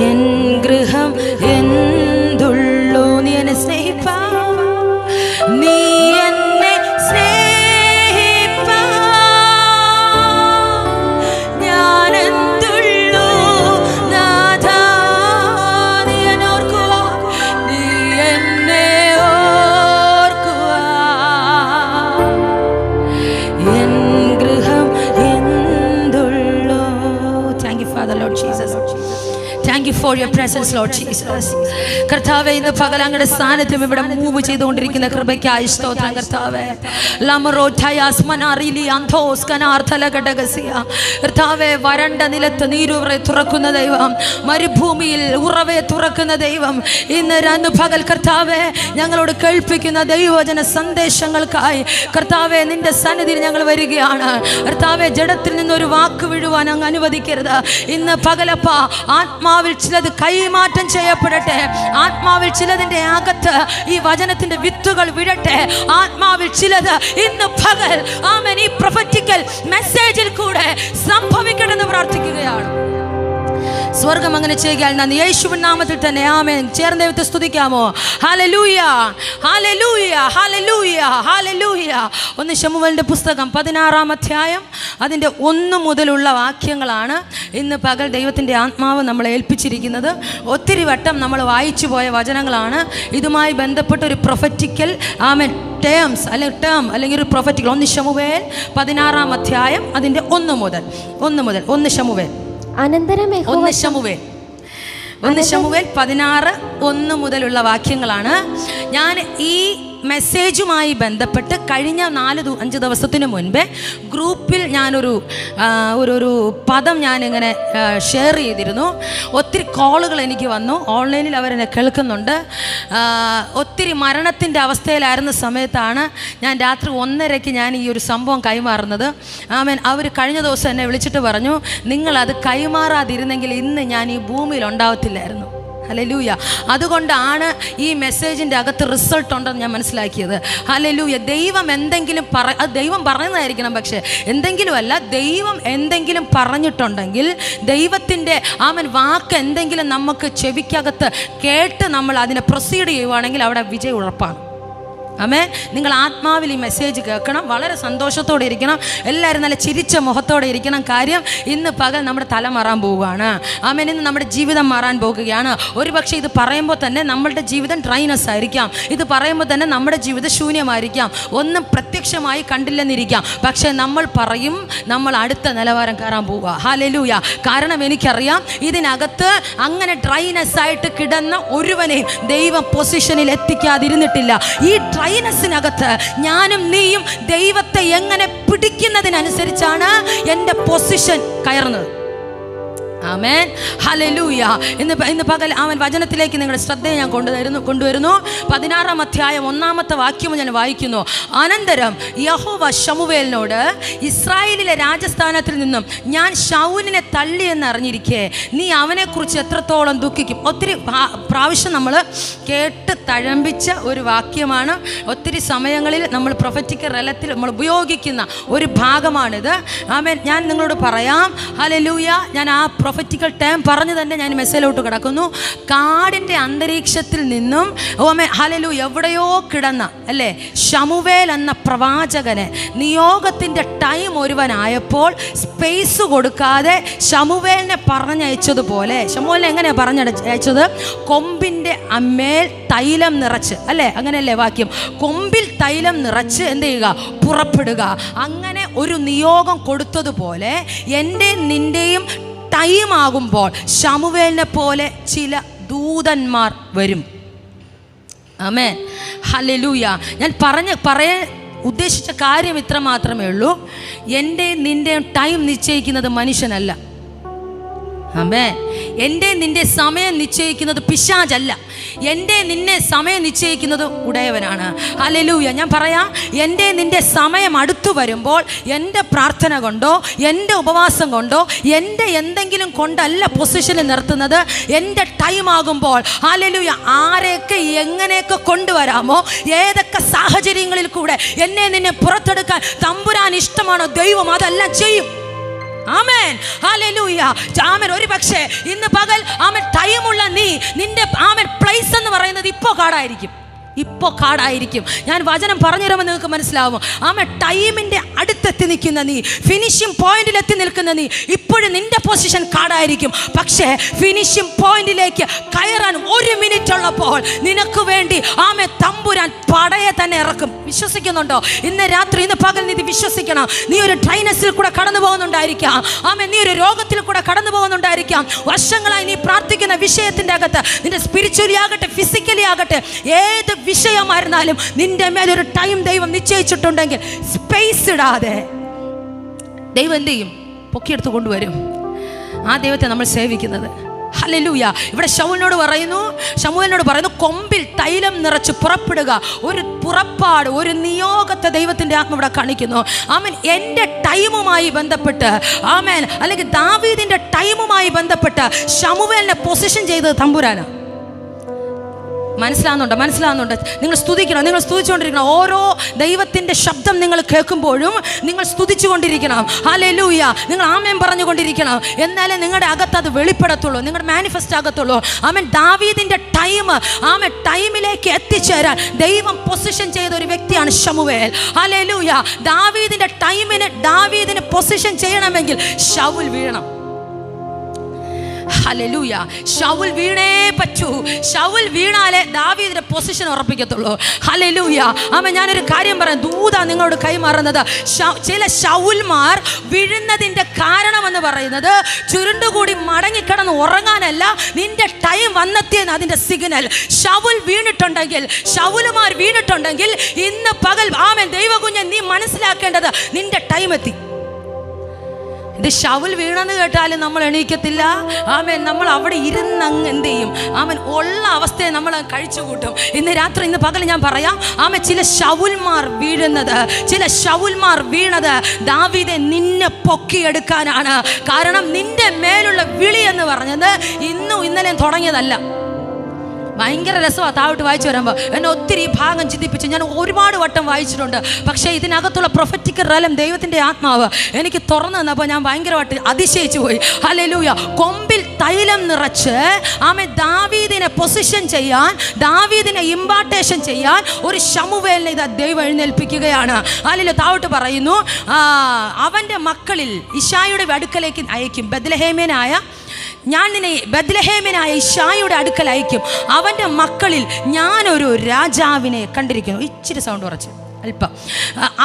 എൻ ഗൃഹം എന്തുള്ളൂ. നീ എന്നെ സ്നേഹിപ്പാ, നീ എന്നെ സ്നേഹിപ്പാ ഞാനെന്തുള്ളൂ നാഥാ, നീ എന്നെ ഓർക്കുവാ, നീ എന്നെ ഓർക്കുവാ എൻ ഗൃഹം എന്തുള്ളൂ. Thank you father Lord Jesus. Thank you for your presence, Lord Jesus. കർത്താവേ, ഇന്ന് പകൽ അങ്ങയുടെ സാന്നിധ്യം ഇവിടെ മൂവ് ചെയ്തുകൊണ്ടിരിക്കുന്ന കൃപയ്ക്കായി സ്തോത്രം കർത്താവേ. കർത്താവേ, വരണ്ട നിലത്ത് നീരുറവെ തുറക്കുന്ന ദൈവം, മരുഭൂമിയിൽ ഉറവെ തുറക്കുന്ന ദൈവം, ഇന്ന് പകൽ കർത്താവേ ഞങ്ങളോട് കേൾപ്പിക്കുന്ന ദൈവവചന സന്ദേശങ്ങൾക്കായി കർത്താവേ നിന്റെ സന്നിധിയിൽ ഞങ്ങൾ വരികയാണ്. കർത്താവേ, ജഡത്തിൽ നിന്നൊരു വാക്ക് വീഴുവാൻ അങ്ങ് അനുവദിക്കരുത്. ഇന്ന് പകലപ്പ ആത്മാവിൽ ചിലത് കൈമാറ്റം ചെയ്യപ്പെടട്ടെ. ആത്മാവിൽ ചിലതിൻ്റെ അകത്ത് ഈ വചനത്തിന്റെ വിത്തുകൾ വിടട്ടെ. ആത്മാവിൽ ചിലത് ഇന്ന് പകൽ ആമേൻ ഈ പ്രൊഫറ്റിക്കൽ മെസ്സേജിൽ കൂടെ സംഭവിക്കണമെന്ന് പ്രാർത്ഥിക്കുകയാണ്. സ്വർഗം അങ്ങനെ ചെയ്യുകയാൽ നന്ദി. യേശുവിൻ നാമത്തിൽ തന്നെ ആമേൻ. ചേർന്ന് ദൈവത്തെ സ്തുതിക്കാമോ? ഹല്ലേലൂയ, ഹല്ലേലൂയ, ഹല്ലേലൂയ, ഹല്ലേലൂയ. 1 ശമൂവേലിന്റെ പുസ്തകം 16-ാം അധ്യായം അതിൻ്റെ 1 മുതലുള്ള വാക്യങ്ങളാണ് ഇന്ന് പകൽ ദൈവത്തിൻ്റെ ആത്മാവ് നമ്മളെ ഏൽപ്പിച്ചിരിക്കുന്നത്. ഒത്തിരി വട്ടം നമ്മൾ വായിച്ചു പോയ വചനങ്ങളാണ്. ഇതുമായി ബന്ധപ്പെട്ട ഒരു പ്രൊഫറ്റിക്കൽ ആമേൻ അല്ലെങ്കിൽ ഒരു പ്രൊഫറ്റിക്കൽ 1 ശമൂവേൽ 16-ാം അധ്യായം അതിൻ്റെ 1 മുതൽ 1 ശമൂവേൽ. അനന്തരം 1 ശമൂവേൽ 1 ശമൂവേൽ 16:1 മുതലുള്ള വാക്യങ്ങളാണ്. ഞാൻ ഈ മെസ്സേജുമായി ബന്ധപ്പെട്ട് കഴിഞ്ഞ 4-5 ദിവസത്തിന് മുൻപേ ഗ്രൂപ്പിൽ ഞാനൊരു പദം ഞാനിങ്ങനെ ഷെയർ ചെയ്തിരുന്നു. ഒത്തിരി കോളുകൾ എനിക്ക് വന്നു. ഓൺലൈനിൽ അവരെന്നെ കേൾക്കുന്നുണ്ട്. ഒത്തിരി മരണത്തിൻ്റെ അവസ്ഥയിലായിരുന്ന സമയത്താണ് ഞാൻ രാത്രി 1:30 ഞാൻ ഈ ഒരു സംഭവം കൈമാറുന്നത്. ആമേൻ. അവർ കഴിഞ്ഞ ദിവസം എന്നെ വിളിച്ചിട്ട് പറഞ്ഞു, നിങ്ങളത് കൈമാറാതിരുന്നെങ്കിൽ ഇന്ന് ഞാൻ ഈ ഭൂമിയിൽ ഉണ്ടാവത്തില്ലായിരുന്നു. ഹല്ലേലൂയ. അതുകൊണ്ടാണ് ഈ മെസ്സേജിൻ്റെ അകത്ത് റിസൾട്ട് ഉണ്ടെന്ന് ഞാൻ മനസ്സിലാക്കിയത്. ഹല്ലേലൂയ. ദൈവം എന്തെങ്കിലും അത് ദൈവം പറയുന്നതായിരിക്കണം, പക്ഷേ എന്തെങ്കിലും അല്ല. ദൈവം എന്തെങ്കിലും പറഞ്ഞിട്ടുണ്ടെങ്കിൽ ദൈവത്തിൻ്റെ വാക്ക് എന്തെങ്കിലും നമുക്ക് ചെവിക്കകത്ത് കേട്ട് നമ്മൾ അതിനെ പ്രൊസീഡ് ചെയ്യുവാണെങ്കിൽ അവിടെ വിജയം ഉറപ്പാണ്. ആമേൻ. നിങ്ങൾ ആത്മാവിൽ ഈ മെസ്സേജ് കേൾക്കണം. വളരെ സന്തോഷത്തോടെ ഇരിക്കണം. എല്ലാവരും നല്ല ചിരിച്ച മുഖത്തോടെ ഇരിക്കണം. കാര്യം ഇന്ന് പകൽ നമ്മുടെ തല മാറാൻ പോവുകയാണ്. ആമേൻ. ഇന്ന് നമ്മുടെ ജീവിതം മാറാൻ പോകുകയാണ്. ഒരുപക്ഷെ ഇത് പറയുമ്പോൾ തന്നെ നമ്മളുടെ ജീവിതം ഡ്രൈനസ് ആയിരിക്കാം. ഇത് പറയുമ്പോൾ തന്നെ നമ്മുടെ ജീവിതം ശൂന്യമായിരിക്കാം. ഒന്നും പ്രത്യക്ഷമായി കണ്ടില്ലെന്നിരിക്കാം. പക്ഷേ നമ്മൾ പറയും, നമ്മൾ അടുത്ത നിലവാരം കയറാൻ പോവുക. ഹല്ലേലൂയ. കാരണം എനിക്കറിയാം, ഇതിനകത്ത് അങ്ങനെ ഡ്രൈനസ് ആയിട്ട് കിടന്ന ഒരുവനെയും ദൈവം പൊസിഷനിൽ എത്തിക്കാതിരുന്നിട്ടില്ല. ഈ ഡ്രൈനസിനകത്ത് ഞാനും നീയും ദൈവത്തെ എങ്ങനെ പിടിക്കുന്നതിനനുസരിച്ചാണ് എൻ്റെ പൊസിഷൻ കയറുന്നത്. ആമേൻ. ഹല്ലേലൂയ. ഇന്ന് പകൽ വചനത്തിലേക്ക് നിങ്ങളുടെ ശ്രദ്ധയെ ഞാൻ കൊണ്ടുവരുന്നു. 16-ാം അധ്യായം 1-ാമത്തെ വാക്യം ഞാൻ വായിക്കുന്നു. അനന്തരം യഹോവ ശമൂവേലിനോട്, ഇസ്രായേലിലെ രാജസ്ഥാനത്തിൽ നിന്നും ഞാൻ ശൗലിനെ തള്ളിയെന്ന് അറിഞ്ഞിരിക്കെ നീ അവനെക്കുറിച്ച് എത്രത്തോളം ദുഃഖിക്കും. ഒത്തിരി പ്രാവശ്യം നമ്മൾ കേട്ട് തഴമ്പിച്ച ഒരു വാക്യമാണ്. ഒത്തിരി സമയങ്ങളിൽ നമ്മൾ പ്രൊഫറ്റിക്കൽ റലത്തിൽ നമ്മൾ ഉപയോഗിക്കുന്ന ഒരു ഭാഗമാണിത്. ആമേൻ. ഞാൻ നിങ്ങളോട് പറയാം. ഹല്ലേലൂയ. ഞാൻ ആ പ്രൊഫറ്റിക്കൽ ടൈം പറഞ്ഞു തന്നെ ഞാൻ മെസ്സേജിലോട്ട് കിടക്കുന്നു. കാടിൻ്റെ അന്തരീക്ഷത്തിൽ നിന്നും ഹല്ലേലൂയ എവിടെയോ കിടന്ന അല്ലേ ശമൂവേൽ എന്ന പ്രവാചകനെ നിയോഗത്തിൻ്റെ ടൈം ഒരുവനായപ്പോൾ സ്പേസ് കൊടുക്കാതെ ശമൂവേലിനെ പറഞ്ഞയച്ചതുപോലെ, ശമൂവേലിനെ എങ്ങനെയാണ് പറഞ്ഞയച്ചത്? കൊമ്പിൻ്റെ അമ്മേൽ തൈലം നിറച്ച്, അല്ലേ? അങ്ങനെയല്ലേ വാക്യം? കൊമ്പിൽ തൈലം നിറച്ച് എന്ത് ചെയ്യുക? പുറപ്പെടുക. അങ്ങനെ ഒരു നിയോഗം കൊടുത്തതുപോലെ എൻ്റെ നിൻ്റെയും ടൈം ആകുമ്പോൾ ശമൂവേലിനെ പോലെ ചില ദൂതന്മാർ വരും. ആമേൻ. ഹല്ലേലൂയ. ഞാൻ പറയാൻ ഉദ്ദേശിച്ച കാര്യം ഇത്ര മാത്രമേ ഉള്ളൂ. എൻ്റെ നിൻ്റെ ടൈം നിശ്ചയിക്കുന്നത് മനുഷ്യനല്ല. ആമേൻ. എൻ്റെ നിൻ്റെ സമയം നിശ്ചയിക്കുന്നത് പിശാചല്ല. എൻ്റെ നിന്നെ സമയം നിശ്ചയിക്കുന്നത് ഉടയവനാണ്. ഹല്ലേലൂയ. ഞാൻ പറയാം, എൻ്റെ നിൻ്റെ സമയം അടുത്തു വരുമ്പോൾ എൻ്റെ പ്രാർത്ഥന കൊണ്ടോ എൻ്റെ ഉപവാസം കൊണ്ടോ എൻ്റെ എന്തെങ്കിലും കൊണ്ടല്ല പൊസിഷനിൽ നിർത്തുന്നത്. എൻ്റെ ടൈം ആകുമ്പോൾ ഹല്ലേലൂയ ആരെയൊക്കെ എങ്ങനെയൊക്കെ കൊണ്ടുവരാമോ, ഏതൊക്കെ സാഹചര്യങ്ങളിൽ കൂടെ എന്നെ നിന്നെ പുറത്തെടുക്കാൻ തമ്പുരാൻ ഇഷ്ടമാണോ ദൈവം അതെല്ലാം ചെയ്യും. ആമേൻ. ഹല്ലേലൂയ. ആമേൻ. ഒരു പക്ഷേ ഇന്ന് പകൽ ആമേൻ ടൈമുള്ള നിന്റെ ആമേൻ പ്ലേസ് എന്ന് പറയുന്നത് ഇപ്പോൾ കാടായിരിക്കും. ഞാൻ വചനം പറഞ്ഞു തരുമ്പോൾ നിങ്ങൾക്ക് മനസ്സിലാവും. ആമേൻ. ടൈമിൻ്റെ അടുത്തെത്തി നിൽക്കുന്ന നീ, ഫിനിഷിംഗ് പോയിന്റിൽ എത്തി നിൽക്കുന്ന നീ, ഇപ്പോഴും നിന്റെ പൊസിഷൻ കാടായിരിക്കും. പക്ഷേ ഫിനിഷിംഗ് പോയിന്റിലേക്ക് കയറാൻ 1 മിനിറ്റ് ഉള്ളപ്പോൾ നിനക്ക് വേണ്ടി ആമേൻ തമ്പുരാൻ പടയെ തന്നെ ഇറക്കും. വിശ്വസിക്കുന്നുണ്ടോ? ഇന്ന് രാത്രി ഇന്ന് പകൽ നീ വിശ്വസിക്കണം. നീ ഒരു ഡ്രൈനസിൽ കൂടെ കടന്നു പോകുന്നുണ്ടായിരിക്കാം. ആമേൻ. നീ ഒരു രോഗത്തിൽ കൂടെ കടന്നു പോകുന്നുണ്ടായിരിക്കാം. വർഷങ്ങളായി നീ പ്രാർത്ഥിക്കുന്ന വിഷയത്തിൻ്റെ അകത്ത്, നിന്റെ സ്പിരിച്വലി ആകട്ടെ ഫിസിക്കലി ആകട്ടെ ഏത് വിഷയമായിരുന്നാലും നിന്റെ മേലൊരു ടൈം ദൈവം നിശ്ചയിച്ചിട്ടുണ്ടെങ്കിൽ സ്പേസ് ഇടാതെ ദൈവം എന്ത് ചെയ്യും? പൊക്കിയെടുത്ത് കൊണ്ടുവരും. ആ ദൈവത്തെ നമ്മൾ സേവിക്കുന്നത്. ഹല്ലേലൂയ. ഇവിടെ ശമൂവേലിനോട് പറയുന്നു കൊമ്പിൽ തൈലം നിറച്ച് പുറപ്പെടുക. ഒരു പുറപ്പാട്, ഒരു നിയോഗത്തെ ദൈവത്തിൻ്റെ ആത്മ ഇവിടെ കാണിക്കുന്നു. ആമേൻ. എൻ്റെ ടൈമുമായി ബന്ധപ്പെട്ട് ആമേൻ, അല്ലെങ്കിൽ ദാവീദിൻ്റെ ടൈമുമായി ബന്ധപ്പെട്ട് ശമൂവേലിനെ പൊസിഷൻ ചെയ്തത് തമ്പുരാനാണ്. മനസ്സിലാവുന്നുണ്ട്? നിങ്ങൾ സ്തുതിക്കണം. നിങ്ങൾ സ്തുതിച്ചുകൊണ്ടിരിക്കണം. ഓരോ ദൈവത്തിൻ്റെ ശബ്ദം നിങ്ങൾ കേൾക്കുമ്പോഴും നിങ്ങൾ സ്തുതിച്ചുകൊണ്ടിരിക്കണം. ഹല്ലേലൂയ. നിങ്ങൾ ആമേൻ പറഞ്ഞുകൊണ്ടിരിക്കണം. എന്നാലേ നിങ്ങളുടെ അകത്ത് അത് വെളിപ്പെടത്തുള്ളൂ, നിങ്ങളുടെ മാനിഫെസ്റ്റ് ആകത്തുള്ളൂ. ആമേൻ. ദാവീദിൻ്റെ ടൈമിലേക്ക് എത്തിച്ചേരാൻ ദൈവം പൊസിഷൻ ചെയ്ത ഒരു വ്യക്തിയാണ് ശമൂവേൽ. ഹല്ലേലൂയ. ദാവീദിന് പൊസിഷൻ ചെയ്യണമെങ്കിൽ ശൗൽ വീഴണം. ഹല്ലേലൂയ. ശൗൽ വീണേ പറ്റൂ. ശൗൽ വീണാലേ ദാവീദിന്റെ പൊസിഷൻ ഉറപ്പിക്കത്തുള്ളൂ. ഹല്ലേലൂയ. ആമേൻ. ഞാനൊരു കാര്യം പറയാം, ദൂതാ നിങ്ങളോട് കൈമാറുന്നത്. ചില ശൗൽമാർ വീഴുന്നതിന്റെ കാരണം എന്ന് പറയുന്നത് ചുരുണ്ടുകൂടി മടങ്ങിക്കിടന്ന് ഉറങ്ങാനല്ല, നിന്റെ ടൈം വന്നെത്തിയെന്ന് അതിൻ്റെ സിഗ്നൽ. ശൗൽ വീണിട്ടുണ്ടെങ്കിൽ, ശൗലുമാർ വീണിട്ടുണ്ടെങ്കിൽ, ഇന്ന് പകൽ ആമേൻ ദൈവകുഞ്ഞ് നീ മനസ്സിലാക്കേണ്ടത് നിന്റെ ടൈം എത്തി. ഇത് ശൗൽ വീണെന്ന് കേട്ടാലും നമ്മൾ എണീക്കത്തില്ല. ആമേൻ നമ്മൾ അവിടെ ഇരുന്നങ്ങ് എന്ത് ചെയ്യും? ആമേൻ ഉള്ള അവസ്ഥയെ നമ്മൾ കഴിച്ചു കൂട്ടും. ഇന്ന് രാത്രി, ഇന്ന് പകൽ ഞാൻ പറയാം, ആമേൻ ചില ശൗൽമാർ വീണത് ദാവീദെ നിന്നെ പൊക്കിയെടുക്കാനാണ്. കാരണം നിന്റെ മേലുള്ള വിളി എന്ന് പറഞ്ഞത് ഇന്നും ഇന്നലെയും തുടങ്ങിയതല്ല. ഭയങ്കര രസമാണ് താഴോട്ട് വായിച്ചു വരുമ്പോൾ. എന്നെ ഒത്തിരി ഭാഗം ചിന്തിപ്പിച്ചു. ഞാൻ ഒരുപാട് വട്ടം വായിച്ചിട്ടുണ്ട്. പക്ഷേ ഇതിനകത്തുള്ള പ്രൊഫറ്റിക് റലം, ദൈവത്തിൻ്റെ ആത്മാവ് എനിക്ക് തുറന്നു തന്നപ്പോൾ ഞാൻ ഭയങ്കരമായിട്ട് അതിശയിച്ചു പോയി. ഹല്ലേലൂയ. കൊമ്പിൽ തൈലം നിറച്ച് ദാവീദിനെ പൊസിഷൻ ചെയ്യാൻ, ദാവീദിനെ ഇമ്പാർട്ടേഷൻ ചെയ്യാൻ ഒരു ശമൂവേലിനെ ഇതാ ദൈവം എഴുന്നേൽപ്പിക്കുകയാണ്. ഹല്ലേലൂയ. താഴോട്ട് പറയുന്നു, അവൻ്റെ മക്കളിൽ ഇശായിയുടെ അടുക്കലേക്ക് അയക്കും. ഞാൻ നിന്നെ ബത്ലഹേമിനായ ഇശായിയുടെ അടുക്കൽ അയക്കും. അവൻ്റെ മക്കളിൽ ഞാനൊരു രാജാവിനെ കണ്ടിരിക്കുന്നു. ഇച്ചിരി സൗണ്ട് കുറച്ച് അല്പം.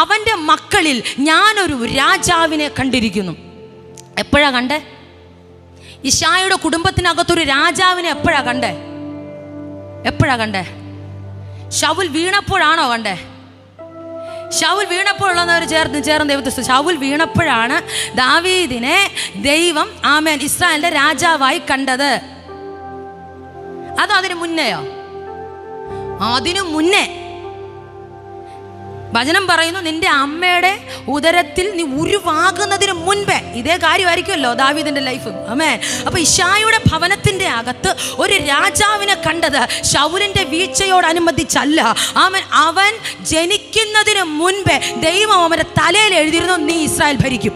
അവൻ്റെ മക്കളിൽ ഞാനൊരു രാജാവിനെ കണ്ടിരിക്കുന്നു. എപ്പോഴാ കണ്ടേ? ഇശായിയുടെ കുടുംബത്തിനകത്തൊരു രാജാവിനെ എപ്പോഴാ കണ്ടേ? ശൗൽ വീണപ്പോഴാണോ കണ്ടേ? ശൗൽ വീണപ്പോഴുള്ളവർ ചേർന്ന് ദൈവത്തെ. ശൗൽ വീണപ്പോഴാണ് ദാവീദിനെ ദൈവം ആമേൻ ഇസ്രായേലിന്റെ രാജാവായി കണ്ടത്. അതോ അതിനു മുന്നെയോ? അതിനു മുന്നേ വചനം പറയുന്നു, നിന്റെ അമ്മയുടെ ഉദരത്തിൽ നീ ഉരുവാകുന്നതിന് മുൻപേ. ഇതേ കാര്യമായിരിക്കുമല്ലോ ദാവീദിന്റെ ലൈഫ്. ആമേൻ. അപ്പൊ ഇശായിയുടെ ഭവനത്തിന്റെ അകത്ത് ഒരു രാജാവിനെ കണ്ടത് ശൗലിന്റെ വീഴ്ചയോടനുബന്ധിച്ചല്ല. ആമേൻ. അവൻ ജനിക്കുന്നതിന് മുൻപേ ദൈവം അവന്റെ തലയിൽ എഴുതിയിരുന്നു, നീ ഇസ്രായേൽ ഭരിക്കും.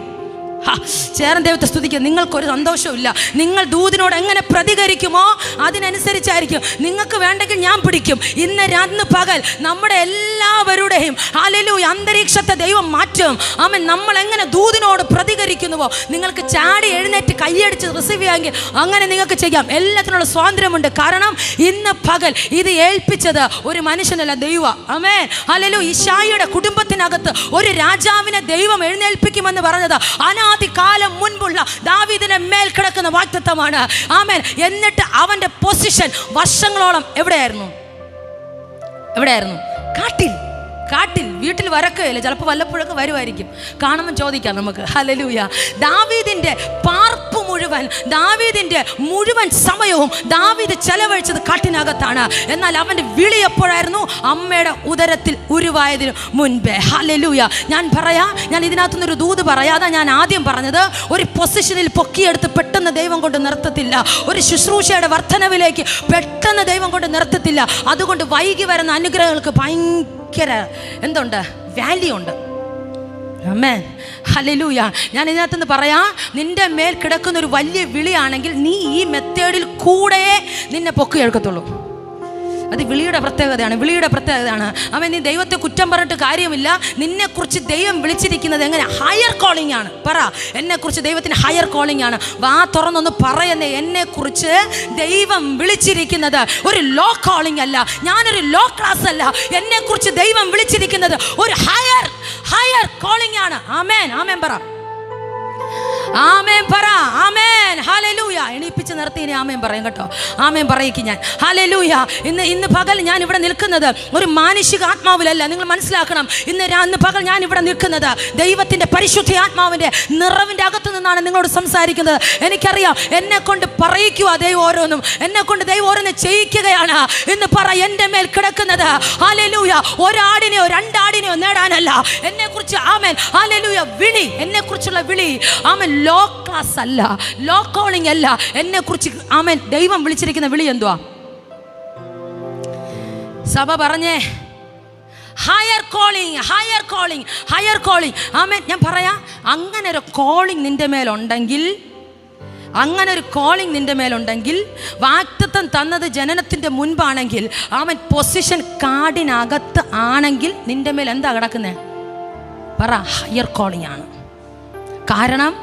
ചേർന്ന് ദൈവത്തെ സ്തുതിക്കുക. നിങ്ങൾക്കൊരു സന്തോഷമില്ല. നിങ്ങൾ ദൂതിനോട് എങ്ങനെ പ്രതികരിക്കുമോ അതിനനുസരിച്ചായിരിക്കും. നിങ്ങൾക്ക് വേണ്ടെങ്കിൽ ഞാൻ പിടിക്കും. ഇന്ന് പകൽ നമ്മുടെ എല്ലാവരുടെയും ഹല്ലേലൂയ അന്തരീക്ഷത്തെ ദൈവം മാറ്റും. ആമേൻ. നമ്മൾ എങ്ങനെ ദൂതിനോട് പ്രതികരിക്കുന്നുവോ, നിങ്ങൾക്ക് ചാടി എഴുന്നേറ്റ് കൈയടിച്ച് റിസീവ് ചെയ്യാമെങ്കിൽ അങ്ങനെ നിങ്ങൾക്ക് ചെയ്യാം. എല്ലാത്തിനുള്ള സ്വാതന്ത്ര്യമുണ്ട്. കാരണം ഇന്ന് പകൽ ഇത് ഏൽപ്പിച്ചത് ഒരു മനുഷ്യനല്ല, ദൈവം. ആമേൻ. ഹല്ലേലൂയ. ഇശായിയുടെ കുടുംബത്തിനകത്ത് ഒരു രാജാവിനെ ദൈവം എഴുന്നേൽപ്പിക്കുമെന്ന് പറഞ്ഞത് കാലം മുൻപുള്ള ദാവീദിന്റെ മേൽ കിടക്കുന്ന വാഗ്ദത്തമാണ്. ആമേൻ. എന്നിട്ട് അവന്റെ പൊസിഷൻ വർഷങ്ങളോളം എവിടെയായിരുന്നു? കാട്ടിൽ. വീട്ടിൽ വരക്കുകയില്ല. ചിലപ്പോൾ വല്ലപ്പോഴൊക്കെ വരുമായിരിക്കും. കാണുമ്പോൾ ചോദിക്കാം നമുക്ക്. ഹല്ലേലൂയ. ദാവീദിന്റെ പാർപ്പ് മുഴുവൻ, ദാവീദിന്റെ മുഴുവൻ സമയവും ദാവീദ് ചെലവഴിച്ചത് കാട്ടിനകത്താണ്. എന്നാൽ അവന്റെ വിളി എപ്പോഴായിരുന്നു? അമ്മയുടെ ഉദരത്തിൽ ഉരുവായതിനു മുൻപേ. ഹല്ലേലൂയ. ഞാൻ ഇതിനകത്തുനിന്നൊരു ദൂത് പറയാതെ ഞാൻ ആദ്യം പറഞ്ഞത്, ഒരു പൊസിഷനിൽ പൊക്കിയെടുത്ത് പെട്ടെന്ന് ദൈവം കൊണ്ട് നിർത്തത്തില്ല. ഒരു ശുശ്രൂഷയുടെ വർധനവിലേക്ക് പെട്ടെന്ന് ദൈവം കൊണ്ട് നിർത്തത്തില്ല. അതുകൊണ്ട് വൈകി വരുന്ന അനുഗ്രഹങ്ങൾക്ക് എന്തുണ്ട്? വാല്യൂ ഉണ്ട്. ആമേൻ. ഹല്ലേലൂയ. ഞാൻ ഇതിനകത്തുനിന്ന് പറയാം, നിന്റെ മേൽ കിടക്കുന്ന ഒരു വലിയ വിളിയാണെങ്കിൽ നീ ഈ മെത്തേഡിൽ കൂടെ നിന്നെ പൊക്കിയെടുക്കത്തുള്ളൂ. അത് വിളിയുടെ പ്രത്യേകതയാണ്. അവൻ നീ ദൈവത്തെ കുറ്റം പറഞ്ഞിട്ട് കാര്യമില്ല. നിന്നെക്കുറിച്ച് ദൈവം വിളിച്ചിരിക്കുന്നത് എങ്ങനെ? ഹയർ കോളിംഗ് ആണ്. പറ, എന്നെക്കുറിച്ച് ദൈവത്തിന് ഹയർ കോളിംഗ് ആണ്. വാ തുറന്നൊന്ന് പറയുന്നേ. എന്നെക്കുറിച്ച് ദൈവം വിളിച്ചിരിക്കുന്നത് ഒരു ലോ കോളിംഗ് അല്ല, ഞാനൊരു ലോ ക്ലാസ് അല്ല. എന്നെക്കുറിച്ച് ദൈവം വിളിച്ചിരിക്കുന്നത് ഒരു ഹയർ കോളിംഗ് ആണ്. ആമേൻ. പറ. ആമേൻ പറ. ആമേൻ. ഹല്ലേലൂയ. എണീപ്പിച്ച് നിർത്തി ഇനി ആമേൻ പറയും കേട്ടോ. ആമേൻ പറയിക്കും ഞാൻ. ഹല്ലേലൂയ. ഇന്ന് പകൽ ഞാൻ ഇവിടെ നിൽക്കുന്നത് ഒരു മാനുഷിക ആത്മാവിലല്ല. നിങ്ങൾ മനസ്സിലാക്കണം. ഇന്ന് പകൽ ഞാൻ ഇവിടെ നിൽക്കുന്നത് ദൈവത്തിന്റെ പരിശുദ്ധ ആത്മാവിന്റെ നിറവിന്റെ അകത്തു നിന്നാണ് നിങ്ങളോട് സംസാരിക്കുന്നത്. എനിക്കറിയാം, എന്നെ കൊണ്ട് പറയിക്കുക ദൈവം ഓരോന്നും, എന്നെ കൊണ്ട് ദൈവം ഓരോന്ന് ചെയ്യിക്കുകയാണ്. ഇന്ന് പറ, എൻ്റെ മേൽ കിടക്കുന്നത് ഹല്ലേലൂയ ഒരാടിനെയോ രണ്ടാടിനെയോ നേടാനല്ല. എന്നെക്കുറിച്ച് ആമേൻ ഹല്ലേലൂയ വിളി, എന്നെക്കുറിച്ചുള്ള വിളി ആമേൻ ലോ ക്ലാസ് അല്ല, ലോ കോളിംഗ് അല്ല. എന്നെക്കുറിച്ച് ആമേൻ ദൈവം വിളിച്ചിരിക്കുന്ന വിളി എന്തുവാ? സഭ പറഞ്ഞേ, ഹയർ കോളിംഗ്. ആമേൻ. ഞാൻ പറയാം, അങ്ങനെ ഒരു കോളിംഗ് നിന്റെ മേലുണ്ടെങ്കിൽ, വാഗ്ദത്തം തന്നത് ജനനത്തിൻ്റെ മുൻപാണെങ്കിൽ, ആമേൻ പൊസിഷൻ കാർഡിനകത്ത് ആണെങ്കിൽ നിന്റെ മേൽ എന്താ കിടക്കുന്നത്? പറ, ഹയർ കോളിംഗ് ആണ്. കാരണം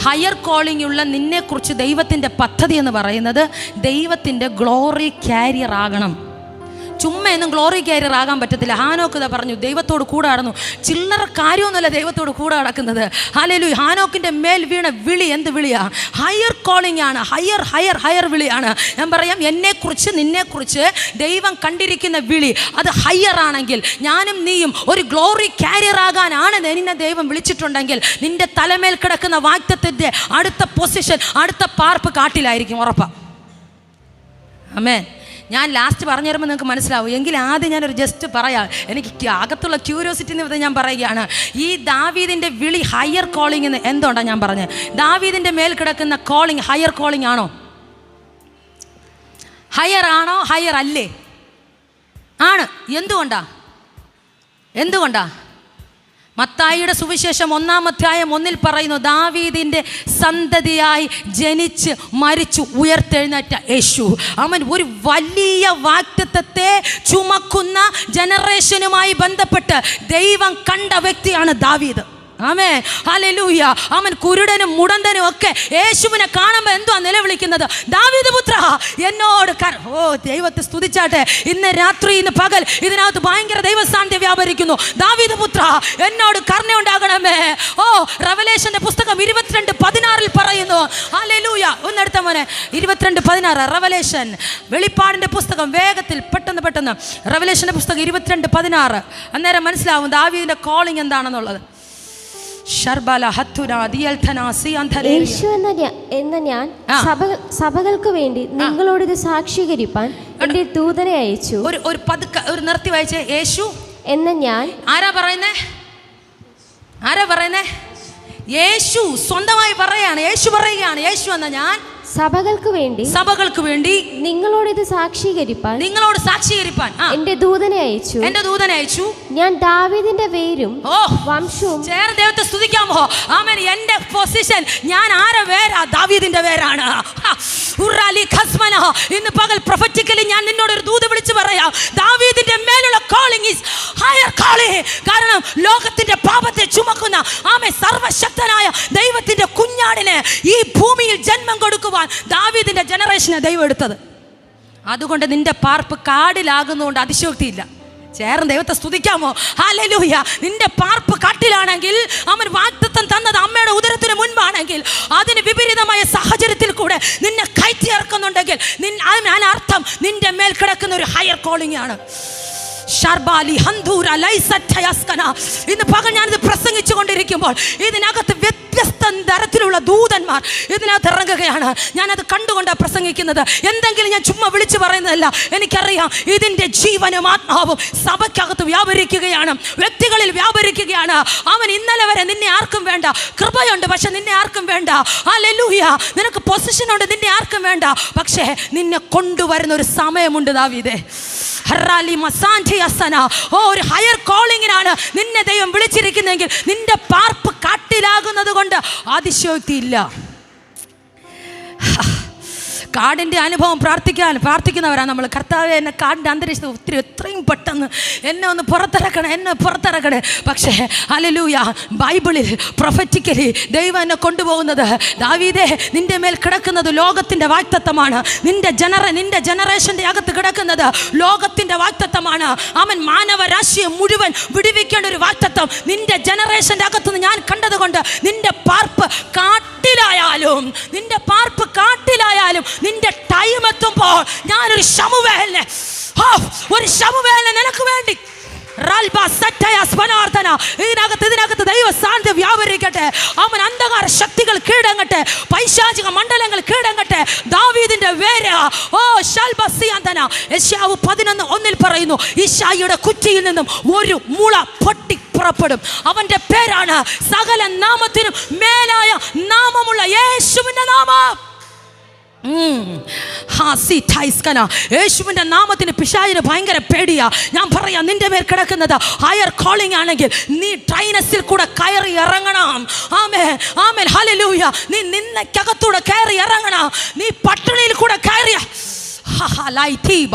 ഹയർ കോളിംഗ് ഉള്ള നിന്നെക്കുറിച്ച് ദൈവത്തിൻ്റെ പദ്ധതി എന്ന് പറയുന്നത് ദൈവത്തിൻ്റെ ഗ്ലോറി ക്യാരിയർ ആകണം. ചുമ്മാ എന്നും ഗ്ലോറി കാരിയർ ആകാൻ പറ്റത്തില്ല. ഹാനോക്ക് ഇതാ പറഞ്ഞു, ദൈവത്തോട് കൂടെ നടന്നു. ചില്ലറ കാര്യമൊന്നുമല്ല ദൈവത്തോട് കൂടെ നടക്കുന്നത്. ഹല്ലേലൂയ. ഹാനോക്കിൻ്റെ മേൽ വീണ വിളി എന്ത് വിളിയാ? ഹയർ കോളിംഗ് ആണ്. ഹയർ ഹയർ ഹയർ വിളിയാണ്. ഞാൻ പറയാം, എന്നെക്കുറിച്ച് നിന്നെക്കുറിച്ച് ദൈവം കണ്ടിരിക്കുന്ന വിളി അത് ഹയർ ആണെങ്കിൽ, ഞാനും നീയും ഒരു ഗ്ലോറി കാരിയർ ആകാനാണ് നിന്നെ ദൈവം വിളിച്ചിട്ടുണ്ടെങ്കിൽ, നിന്റെ തലമേൽ കിടക്കുന്ന വാഗ്ദത്തത്തിൻ്റെ അടുത്ത പൊസിഷൻ, അടുത്ത പാർപ്പ് കാട്ടിലായിരിക്കും, ഉറപ്പാ. ആമേൻ. ഞാൻ ലാസ്റ്റ് പറഞ്ഞു തരുമ്പോൾ നിങ്ങൾക്ക് മനസ്സിലാവും. എങ്കിൽ ആദ്യം ഞാനൊരു ജസ്റ്റ് പറയാം, എനിക്ക് അകത്തുള്ള ക്യൂരിയോസിറ്റി നിമിത്തം ഞാൻ പറയുകയാണ്. ഈ ദാവീദിൻ്റെ വിളി ഹയർ കോളിംഗ് എന്ന് എന്തുകൊണ്ടാണ് ഞാൻ പറഞ്ഞത്? ദാവീദിൻ്റെ മേൽ കിടക്കുന്ന കോളിംഗ് ഹയർ കോളിംഗ് ആണോ? ഹയർ ആണോ? ഹയർ അല്ലേ? ആണ്. എന്തുകൊണ്ടാ? മത്തായിയുടെ സുവിശേഷം 1-ാം അധ്യായം 1 പറയുന്നു, ദാവീദിൻ്റെ സന്തതിയായി ജനിച്ച് മരിച്ചു ഉയർത്തെഴുന്നേറ്റ യേശു. അവൻ ഒരു വലിയ വാഗ്ദത്തത്തെ ചുമക്കുന്ന ജനറേഷനുമായി ബന്ധപ്പെട്ട് ദൈവം കണ്ട വ്യക്തിയാണ് ദാവീദ്. ആമേൻ. ഹല്ലേലൂയ. അവൻ കുരുടനും മുടന്തനും ഒക്കെ യേശുവിനെ കാണുമ്പോൾ എന്തുവാ നിലവിളിക്കുന്നത്? ദാവീദ് പുത്ര എന്നോട് ദൈവത്തെ സ്തുതിച്ചാട്ടെ. ഇന്ന് രാത്രി, ഇന്ന് പകൽ ഇതിനകത്ത് ഭയങ്കര ദൈവസാന്നിധ്യം വ്യാപരിക്കുന്നു. ദാവീദ് പുത്ര എന്നോട് കരുണയുണ്ടാകണമേ. റെവലേഷന്റെ പുസ്തകം 22:16 പറയുന്നു. ഹല്ലേലൂയ. ഒന്നെടുത്ത മോനെ, 22:16 റെവലേഷൻ, വെളിപ്പാടിന്റെ പുസ്തകം. വേഗത്തിൽ പെട്ടെന്ന് റെവലേഷന്റെ പുസ്തകം 22:16. അന്നേരം മനസ്സിലാവും ദാവീദിന്റെ കോളിംഗ് എന്താണെന്നുള്ളത്. യേശു എന്ന ഞാൻ സഭകൾക്ക് വേണ്ടി നിങ്ങളോട് ഇത് സാക്ഷീകരിപ്പാൻ എന്റെ ദൂതനെ അയച്ചു. ഒരു പതുക്കെ ഒരു നിർത്തി വായിച്ചേ. യേശു എന്ന ഞാൻ. ആരാ പറയുന്നേ? യേശു സ്വന്തമായി പറയാണ്. യേശു പറയുകയാണ്, യേശു എന്ന ഞാൻ സഭകൾക്ക് വേണ്ടി നിങ്ങളോട് സാക്ഷീകരിപ്പാൻ എന്റെ ദൂതനെ അയച്ചു. ഞാൻ ദാവീദിന്റെ വേരും വംശവും. ചേർന്ന് ദൈവത്തെ സ്തുതിക്കാമോ? ആമേൻ. എന്റെ പൊസിഷൻ, ഞാൻ ആരെ വേരാ? ദാവീദിന്റെ വേരാണ്. ഇന്ന് പകൽ പ്രൊഫറ്റിക്കലി ഞാൻ നിന്നോട് ഒരു ദൂത് വിളിച്ചു പറയാം. ദാവീദിന്റെ മേലുള്ള കോളിംഗ് ഈസ് ഹയർ കോളിംഗ്. കാരണം ലോകത്തിന്റെ പാപത്തെ ചുമക്കുന്ന സർവശക്തനായ ദൈവത്തിന്റെ കുഞ്ഞാടിനെ ഈ ഭൂമിയിൽ ജന്മം കൊടുക്കുവാൻ ദാവീദിന്റെ ജനറേഷനെ ദൈവം എടുത്തത്. അതുകൊണ്ട് നിന്റെ പാർപ്പ് കാടിലാകുന്നതുകൊണ്ട് അതിശയോക്തിയില്ല. ചേർന്ന് ദൈവത്തെ സ്തുതിക്കാമോ? ഹല്ലേലൂയ. നിന്റെ പാർപ്പ് കാട്ടിലാണെങ്കിൽ, അവൻ വാഗ്ദത്തം തന്നത് അമ്മയുടെ ഉദരത്തിന് മുൻപാണെങ്കിൽ, അതിന് വിപരീതമായ സാഹചര്യത്തിൽ കൂടെ നിന്നെ കയറ്റിയിറക്കുന്നുണ്ടെങ്കിൽ, ഞാൻ അർത്ഥം നിന്റെ മേൽ കിടക്കുന്ന ഒരു ഹയർ കോളിംഗ് ആണ്. ഇന്ന് പകൽ ഞാനിത് പ്രസംഗിച്ചു കൊണ്ടിരിക്കുമ്പോൾ ഇതിനകത്ത് വ്യത്യസ്ത തരത്തിലുള്ള ദൂതന്മാർ ഇതിനകത്ത് ഇറങ്ങുകയാണ്. ഞാനത് കണ്ടുകൊണ്ടാണ് പ്രസംഗിക്കുന്നത്. എന്തെങ്കിലും ഞാൻ ചുമ്മാ വിളിച്ചു പറയുന്നതല്ല. എനിക്കറിയാം ഇതിൻ്റെ ജീവനും ആത്മാവും സഭയ്ക്കകത്ത് വ്യാപരിക്കുകയാണ്, വ്യക്തികളിൽ വ്യാപരിക്കുകയാണ്. അവൻ ഇന്നലെ വരെ നിന്നെ ആർക്കും വേണ്ട. കൃപയുണ്ട്, പക്ഷെ നിന്നെ ആർക്കും വേണ്ട. ഹല്ലേലൂയ. നിനക്ക് പൊസിഷനുണ്ട്, നിന്നെ ആർക്കും വേണ്ട. പക്ഷേ നിന്നെ കൊണ്ടുവരുന്ന ഒരു സമയമുണ്ട് ദാവീദേ. ഒരു ഹയർ കോളിങ്ങിനാണ് നിന്നെ ദൈവം വിളിച്ചിരിക്കുന്നെങ്കിൽ നിന്റെ പാർപ്പ് കാട്ടിലാകുന്നത് കൊണ്ട് അതിശയോക്തിയില്ല. കാടിൻ്റെ അനുഭവം പ്രാർത്ഥിക്കുന്നവരാണ് നമ്മൾ. കർത്താവേ, എന്നെ കാടിൻ്റെ അന്തരീക്ഷത്തിൽ എത്രയും പെട്ടെന്ന് എന്നെ പുറത്തിറക്കണേ. പക്ഷേ ഹല്ലേലൂയ, ബൈബിളിൽ പ്രൊഫറ്റിക്കലി ദൈവം എന്നെ കൊണ്ടുപോകുന്നത്, ദാവീദേ നിന്റെ മേൽ കിടക്കുന്നത് ലോകത്തിൻ്റെ വാഗ്ദത്തമാണ്. നിന്റെ ജനറേഷൻ്റെ അകത്ത് കിടക്കുന്നത് ലോകത്തിൻ്റെ വാഗ്ദത്തമാണ്. അവൻ മാനവരാശിയെ മുഴുവൻ വിടുവിക്കേണ്ട ഒരു വാഗ്ദത്തം നിന്റെ ജനറേഷൻ്റെ അകത്തുനിന്ന് ഞാൻ കണ്ടതുകൊണ്ട് നിന്റെ പാർപ്പ് കാട്ടിലായാലും നിന്റെ ടൈം എത്തുമ്പോൾ ഞാനൊരു ശമൂവേലിനെ നിനക്ക് വേണ്ടി ഇതിനകത്ത് ദൈവ സാന്നിധ്യം വ്യാപരിക്കട്ടെ. അവൻ അന്ധകാര ശക്തികൾ കീഴടങ്ങട്ടെ, പൈശാചിക മണ്ഡലങ്ങൾ കീഴടങ്ങട്ടെ. ദാവീദിന്റെ വേര് യെശയ്യാവ് 11:1 പറയുന്നു, ഈശായിയുടെ കുറ്റിയിൽ നിന്നും ഒരു മുള പൊട്ടി പുറപ്പെടും. അവന്റെ പേരാണ് സകല നാമത്തിനും മേലായ നാമമുള്ള യേശുവിന്റെ നാമം. യേശുവിന്റെ നാമത്തിന് പിശാചിന് ഭയങ്കര പേടിയാ. ഞാൻ പറയാം, നിന്റെ മേൽ കിടക്കുന്നത് ഹയർ കോളിംഗ് ആണെങ്കിൽ നീ ട്രൈനസിൽ കൂടെ കയറി ഇറങ്ങണം. ആമേൻ, ആമേൻ, ഹല്ലേലൂയ. നീ നിന്നക്കകത്തൂടെ കയറി ഇറങ്ങണം. നീ പട്ടിണിയിൽ കൂടെ കയറിയ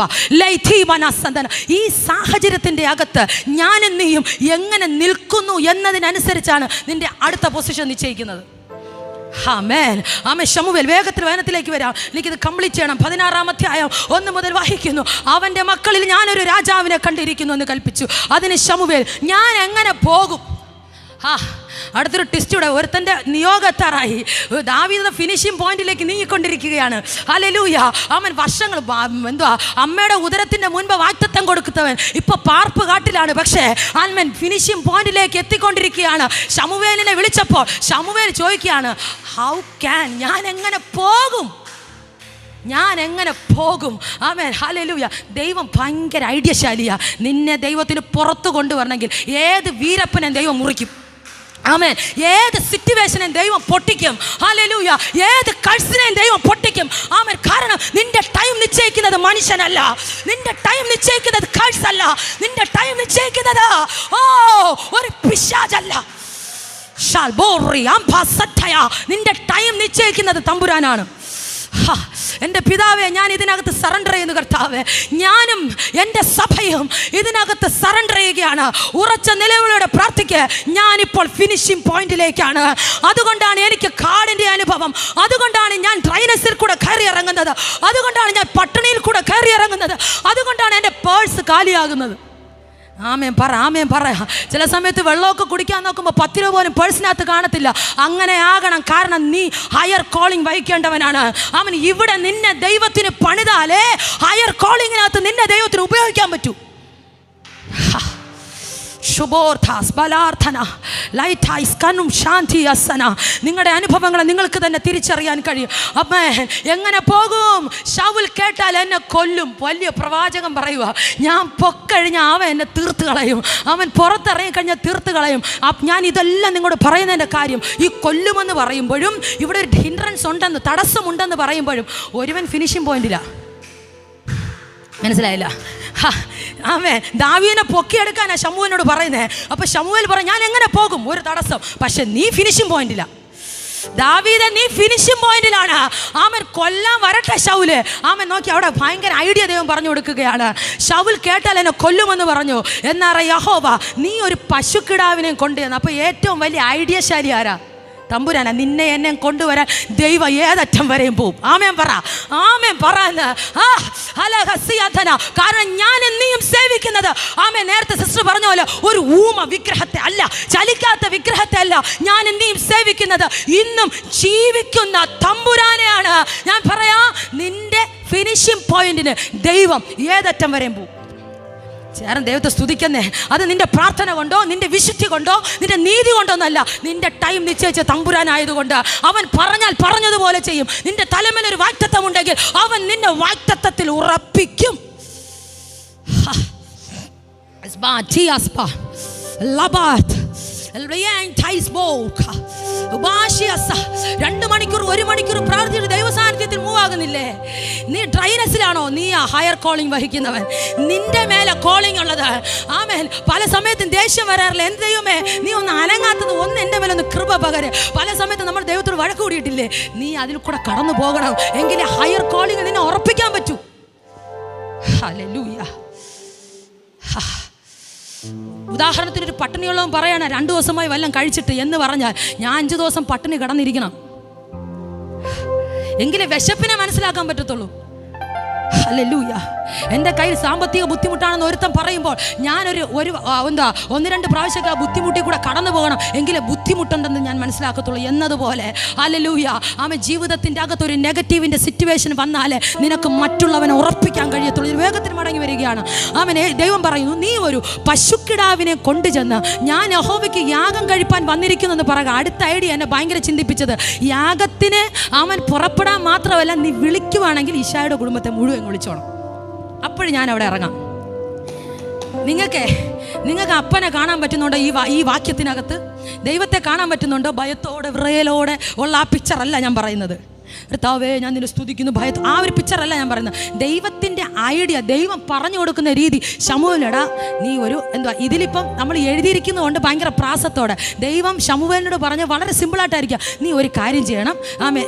ഈ സാഹചര്യത്തിൻ്റെ അകത്ത് ഞാനും നീയും എങ്ങനെ നിൽക്കുന്നു എന്നതിനനുസരിച്ചാണ് നിന്റെ അടുത്ത പൊസിഷൻ നിശ്ചയിക്കുന്നത്. ആമേൻ. ആമേൻ. ശമൂവേൽ വേഗത്തിൽ വചനത്തിലേക്ക് വരാം. എനിക്കിത് കംപ്ലീറ്റ് ചെയ്യണം. 16-ാം അധ്യായം 1 മുതൽ വായിക്കുന്നു. അവൻ്റെ മക്കളിൽ ഞാനൊരു രാജാവിനെ കണ്ടിരിക്കുന്നു എന്ന് കൽപ്പിച്ചു. അതിന് ശമൂവേൽ, ഞാൻ എങ്ങനെ പോകും? അടുത്തൊരു ടെസ്റ്റിവിടെ ഒരുത്തൻ്റെ നിയോഗത്താറായി. ദാവീദ് ഫിനിഷിംഗ് പോയിന്റിലേക്ക് നീങ്ങിക്കൊണ്ടിരിക്കുകയാണ്. ഹല്ലേലൂയ. അവൻ വർഷങ്ങൾ അമ്മയുടെ ഉദരത്തിൻ്റെ മുൻപ് വാഗ്ദത്തം കൊടുക്കുന്നവൻ ഇപ്പൊ പാർപ്പ് കാട്ടിലാണ്. പക്ഷേ ആമേൻ ഫിനിഷിംഗ് പോയിന്റിലേക്ക് എത്തിക്കൊണ്ടിരിക്കുകയാണ്. ശമൂവേലിനെ വിളിച്ചപ്പോൾ ശമൂവേൽ ചോദിക്കുകയാണ്, ഹൗ ക്യാൻ, ഞാൻ എങ്ങനെ പോകും? ഞാൻ എങ്ങനെ പോകും? ആമേൻ. ഹല്ലേലൂയ. ദൈവം ഭയങ്കര ഐഡിയശാലിയാ. നിന്നെ ദൈവത്തിന് പുറത്തു കൊണ്ടുവരണമെങ്കിൽ ഏത് വീരപ്പനെ ദൈവം മുറിക്കും. ആമേൻ. ഏത് സിറ്റുവേഷനെയും ദൈവം പൊട്ടിക്കും. ഹല്ലേലൂയ. ഏത് കഴ്സിനെയും ദൈവം പൊട്ടിക്കും. ആമേൻ. കാരണം നിന്റെ ടൈം നിശ്ചയിക്കുന്നത് മനുഷ്യനല്ല, നിന്റെ ടൈം നിശ്ചയിക്കുന്നത് കഴ്സ് അല്ല, നിന്റെ ടൈം നിശ്ചയിക്കുന്നത് ഒരു പിശാചല്ല. നിന്റെ ടൈം നിശ്ചയിക്കുന്നത് തമ്പുരാനാണ്. എൻ്റെ പിതാവേ, ഞാൻ ഇതിനകത്ത് സറണ്ടർ ചെയ്യുന്നു കർത്താവേ. ഞാനും എൻ്റെ സഭയും ഇതിനകത്ത് സറണ്ടർ ചെയ്യുകയാണ്. ഉറച്ച നിലവിളോടെ പ്രാർത്ഥിക്കുക. ഞാനിപ്പോൾ ഫിനിഷിംഗ് പോയിന്റിലേക്കാണ്. അതുകൊണ്ടാണ് എനിക്ക് കാടിൻ്റെ അനുഭവം, അതുകൊണ്ടാണ് ഞാൻ ഡ്രൈനസിൽ കൂടെ കയറി ഇറങ്ങുന്നത്, അതുകൊണ്ടാണ് ഞാൻ പട്ടിണിയിൽ കൂടെ കയറി ഇറങ്ങുന്നത്, അതുകൊണ്ടാണ് എൻ്റെ പേഴ്സ് കാലിയാകുന്നത്. ആമേൻ പറ, ആമേൻ പറ. ചില സമയത്ത് വെള്ളമൊക്കെ കുടിക്കാൻ നോക്കുമ്പോൾ 10 രൂപ പോലും പേഴ്സിനകത്ത് കാണത്തില്ല. അങ്ങനെ ആകണം, കാരണം നീ ഹയർ കോളിംഗ് വഹിക്കേണ്ടവനാണ്. അവൻ ഇവിടെ നിന്നെ ദൈവത്തിന് പണിതാലേ ഹയർ കോളിങ്ങിനകത്ത് നിന്നെ ദൈവത്തിന് ഉപയോഗിക്കാൻ പറ്റൂ. നിങ്ങളുടെ അനുഭവങ്ങളെ നിങ്ങൾക്ക് തന്നെ തിരിച്ചറിയാൻ കഴിയും. അമ്മേ, എങ്ങനെ പോകും? ശൗൽ കേട്ടാൽ എന്നെ കൊല്ലും. വലിയ പ്രവാചകൻ പറയുക, ഞാൻ പൊക്കഴിഞ്ഞാൽ അവൻ എന്നെ തീർത്ത് കളയും, അവൻ പുറത്തിറങ്ങി കഴിഞ്ഞാൽ തീർത്ത് കളയും. ഞാൻ ഇതെല്ലാം നിങ്ങളോട് പറയുന്നതിൻ്റെ കാര്യം, ഈ കൊല്ലുമെന്ന് പറയുമ്പോഴും ഇവിടെ ഒരു ഹിൻഡ്രൻസ് ഉണ്ടെന്ന്, തടസ്സമുണ്ടെന്ന് പറയുമ്പോഴും ഒരുവൻ ഫിനിഷിംഗ് പോയിന്റിലാണ്. മനസ്സിലായില്ല? ആമേൻ. ദാവീദിനെ പൊക്കിയെടുക്കാനാ ശമൂവേലിനോട് പറയുന്നത്. അപ്പൊ ശമൂവേൽ പറയും, ഞാൻ എങ്ങനെ പോകും? ഒരു തടസ്സം. പക്ഷെ നീ ഫിനിഷിംഗ് പോയിന്റില്ല. ദാവീദ്, നീ ഫിനിഷിംഗ് പോയിന്റിലാണ്. ആമേൻ. കൊല്ലാൻ വരട്ടെ ശൗല്. ആമേൻ. നോക്കി, അവിടെ ഭയങ്കര ഐഡിയ ദൈവം പറഞ്ഞു കൊടുക്കുകയാണ്. ശൗൽ കേട്ടാൽ എന്നെ കൊല്ലുമെന്ന് പറഞ്ഞു. എന്നാറ യഹോവ, നീ ഒരു പശുക്കിടാവിനെയും കൊണ്ടുവന്നു. അപ്പൊ ഏറ്റവും വലിയ ഐഡിയശാലി ആരാ? തമ്പുരാനാ. നിന്നെ എന്നെ കൊണ്ടുവരാൻ ദൈവം ഏതറ്റം വരെയും പോവും. ആമേൻ പറ, ആമേൻ പറ. കാരണം ഞാൻ നീയും സേവിക്കുന്നത്, ആമേൻ, നേരത്തെ സിസ്റ്റർ പറഞ്ഞ പോലെ ഒരു ഊമ വിഗ്രഹത്തെ അല്ല, ചലിക്കാത്ത വിഗ്രഹത്തെ അല്ല ഞാൻ നീയും സേവിക്കുന്നത്, ഇന്നും ജീവിക്കുന്ന തമ്പുരാനെയാണ്. ഞാൻ പറയാ, നിന്റെ ഫിനിഷിംഗ് പോയിന്റിന് ദൈവം ഏതറ്റം വരെയും പോവും. ചേരൻ ദൈവത്തെ സ്തുതിക്കുന്നേ. അത് നിന്റെ പ്രാർത്ഥന കൊണ്ടോ, നിന്റെ വിശുദ്ധി കൊണ്ടോ, നിന്റെ നീതി കൊണ്ടോ എന്നല്ല, നിന്റെ ടൈം നിശ്ചയിച്ച തമ്പുരാനായതുകൊണ്ട് അവൻ പറഞ്ഞാൽ പറഞ്ഞതുപോലെ ചെയ്യും. നിന്റെ തലമേൽ ഒരു വാഗ്ദത്തം ഉണ്ടെങ്കിൽ അവൻ നിന്നെ വാഗ്ദത്തത്തിൽ ഉറപ്പിക്കും. 2 മണിക്കൂർ 1 മണിക്കൂർ പ്രാർത്ഥിച്ചിട്ട് ദൈവസാന്നിധ്യത്തിൽ മൂവ് ആകുന്നില്ലേ? നീ ഡ്രൈനസിലാണോ? നീ ആ ഹയർ കോളിംഗ് വഹിക്കുന്നവൻ. നിന്റെ മേലെ കോളിംഗ് ഉള്ളത്. ആമേൻ. പല സമയത്തും ദേഷ്യം വരാറില്ല. എന്ത് ദൈവമേ, നീ ഒന്ന് അനങ്ങാത്തത്, ഒന്ന് എൻ്റെ മേലെ ഒന്ന് കൃപ പകര്. പല സമയത്തും നമ്മൾ ദൈവത്തോട് വഴക്ക് കൂടിയിട്ടില്ലേ? നീ അതിൽ കൂടെ കടന്നു പോകണം, എങ്കിലേ ഹയർ കോളിംഗ് നിന്നെ ഉറപ്പിക്കാൻ പറ്റൂ. ഹല്ലേലൂയ. ഉദാഹരണത്തിന് ഒരു പട്ടിണിയുള്ളവൻ പറയണ 2 ദിവസമായി വല്ലതും കഴിച്ചിട്ട് എന്ന് പറഞ്ഞാൽ ഞാൻ 5 ദിവസം പട്ടിണി കിടന്നിരിക്കണം, എങ്കിലേ വിശപ്പിനെ മനസ്സിലാക്കാൻ പറ്റത്തുള്ളൂ. ഹല്ലേലൂയ. എൻ്റെ കയ്യിൽ സാമ്പത്തിക ബുദ്ധിമുട്ടാണെന്ന് ഒരുത്തൻ പറയുമ്പോൾ ഞാനൊരു 1-2 പ്രാവശ്യമൊക്കെ ആ ബുദ്ധിമുട്ടിൽ കൂടെ കടന്നു പോകണം, എങ്കിലേ ബുദ്ധിമുട്ടുണ്ടെന്ന് ഞാൻ മനസ്സിലാക്കത്തുള്ളൂ എന്നതുപോലെ. ഹല്ലേലൂയ. ആമേൻ. ജീവിതത്തിൻ്റെ അകത്തൊരു നെഗറ്റീവിൻ്റെ സിറ്റുവേഷൻ വന്നാലേ നിനക്ക് മറ്റുള്ളവനെ ഉറപ്പിക്കാൻ കഴിയത്തുള്ളൂ. ഇത് വേഗത്തിൽ മടങ്ങി വരികയാണ്. ആമേൻ. ദൈവം പറയുന്നു, നീ ഒരു പശുക്കിടാവിനെ കൊണ്ടുചെന്ന് ഞാൻ യഹോവയ്ക്ക് യാഗം കഴിപ്പാൻ വന്നിരിക്കുന്നു എന്ന് പറയുക. അടുത്ത ഐഡിയ എന്നെ ഭയങ്കര ചിന്തിപ്പിച്ചത്, യാഗത്തിന് അവൻ പുറപ്പെടാൻ മാത്രമല്ല, നീ വിളിക്കുവാണെങ്കിൽ ഈശായുടെ കുടുംബത്തെ മുഴുവൻ വിളിച്ചോണം. അപ്പോഴും ഞാൻ അവിടെ ഇറങ്ങാം. നിങ്ങൾക്ക് അപ്പനെ കാണാൻ പറ്റുന്നുണ്ടോ? ഈ വാക്യത്തിനകത്ത് ദൈവത്തെ കാണാൻ പറ്റുന്നുണ്ടോ? ഭയത്തോടെ വിറയലോടെ ഉള്ള ആ പിക്ചറല്ല ഞാൻ പറയുന്നത്. കർത്താവേ, ഞാൻ നിന്നെ സ്തുതിക്കുന്നു, ഭയത്ത്, ആ ഒരു പിക്ചറല്ല ഞാൻ പറയുന്നത്. ദൈവത്തിൻ്റെ ഐഡിയ, ദൈവം പറഞ്ഞു കൊടുക്കുന്ന രീതി. ശമൂവേലടാ, നീ ഒരു ഇതിലിപ്പം നമ്മൾ എഴുതിയിരിക്കുന്നത് കൊണ്ട് ഭയങ്കര പ്രാസത്തോടെ ദൈവം ശമൂവേലിനോട് പറഞ്ഞ് വളരെ സിമ്പിളായിട്ടായിരിക്കാം. നീ ഒരു കാര്യം ചെയ്യണം.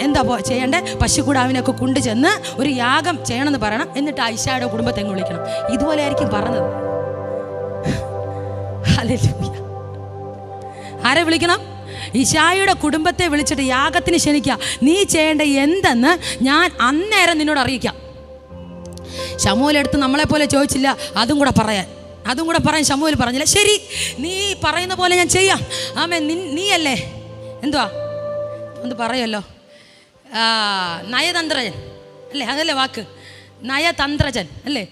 എന്താ ചെയ്യേണ്ടേ? പശുക്കൂടാവിനൊക്കെ കൊണ്ടുചെന്ന് ഒരു യാഗം ചെയ്യണമെന്ന് പറയണം. എന്നിട്ട് ഐശായുടെ കുടുംബത്തെ വിളിക്കണം. ഇതുപോലെ ആയിരിക്കും പറഞ്ഞത്. ഹല്ലേലൂയ. ആരെ വിളിക്കണം? ഇശായിയുടെ കുടുംബത്തെ വിളിച്ചിട്ട് യാഗത്തിന് ക്ഷണിക്കുക, നീ ചെയ്യേണ്ട എന്തെന്ന് ഞാൻ അന്നേരം നിന്നോട് അറിയിക്കാം. ശമൂവേലെടുത്ത് നമ്മളെപ്പോലെ ചോദിച്ചില്ല, അതും കൂടെ പറയാൻ ശമൂവേൽ പറഞ്ഞില്ല. ശരി, നീ പറയുന്ന പോലെ ഞാൻ ചെയ്യാം. ആമേൻ. നീയല്ലേ എന്തുവാ ഒന്ന് പറയല്ലോ, നയതന്ത്രജൻ അല്ലേ? അതല്ലേ വാക്ക്, നയതന്ത്രജൻ അല്ലേ?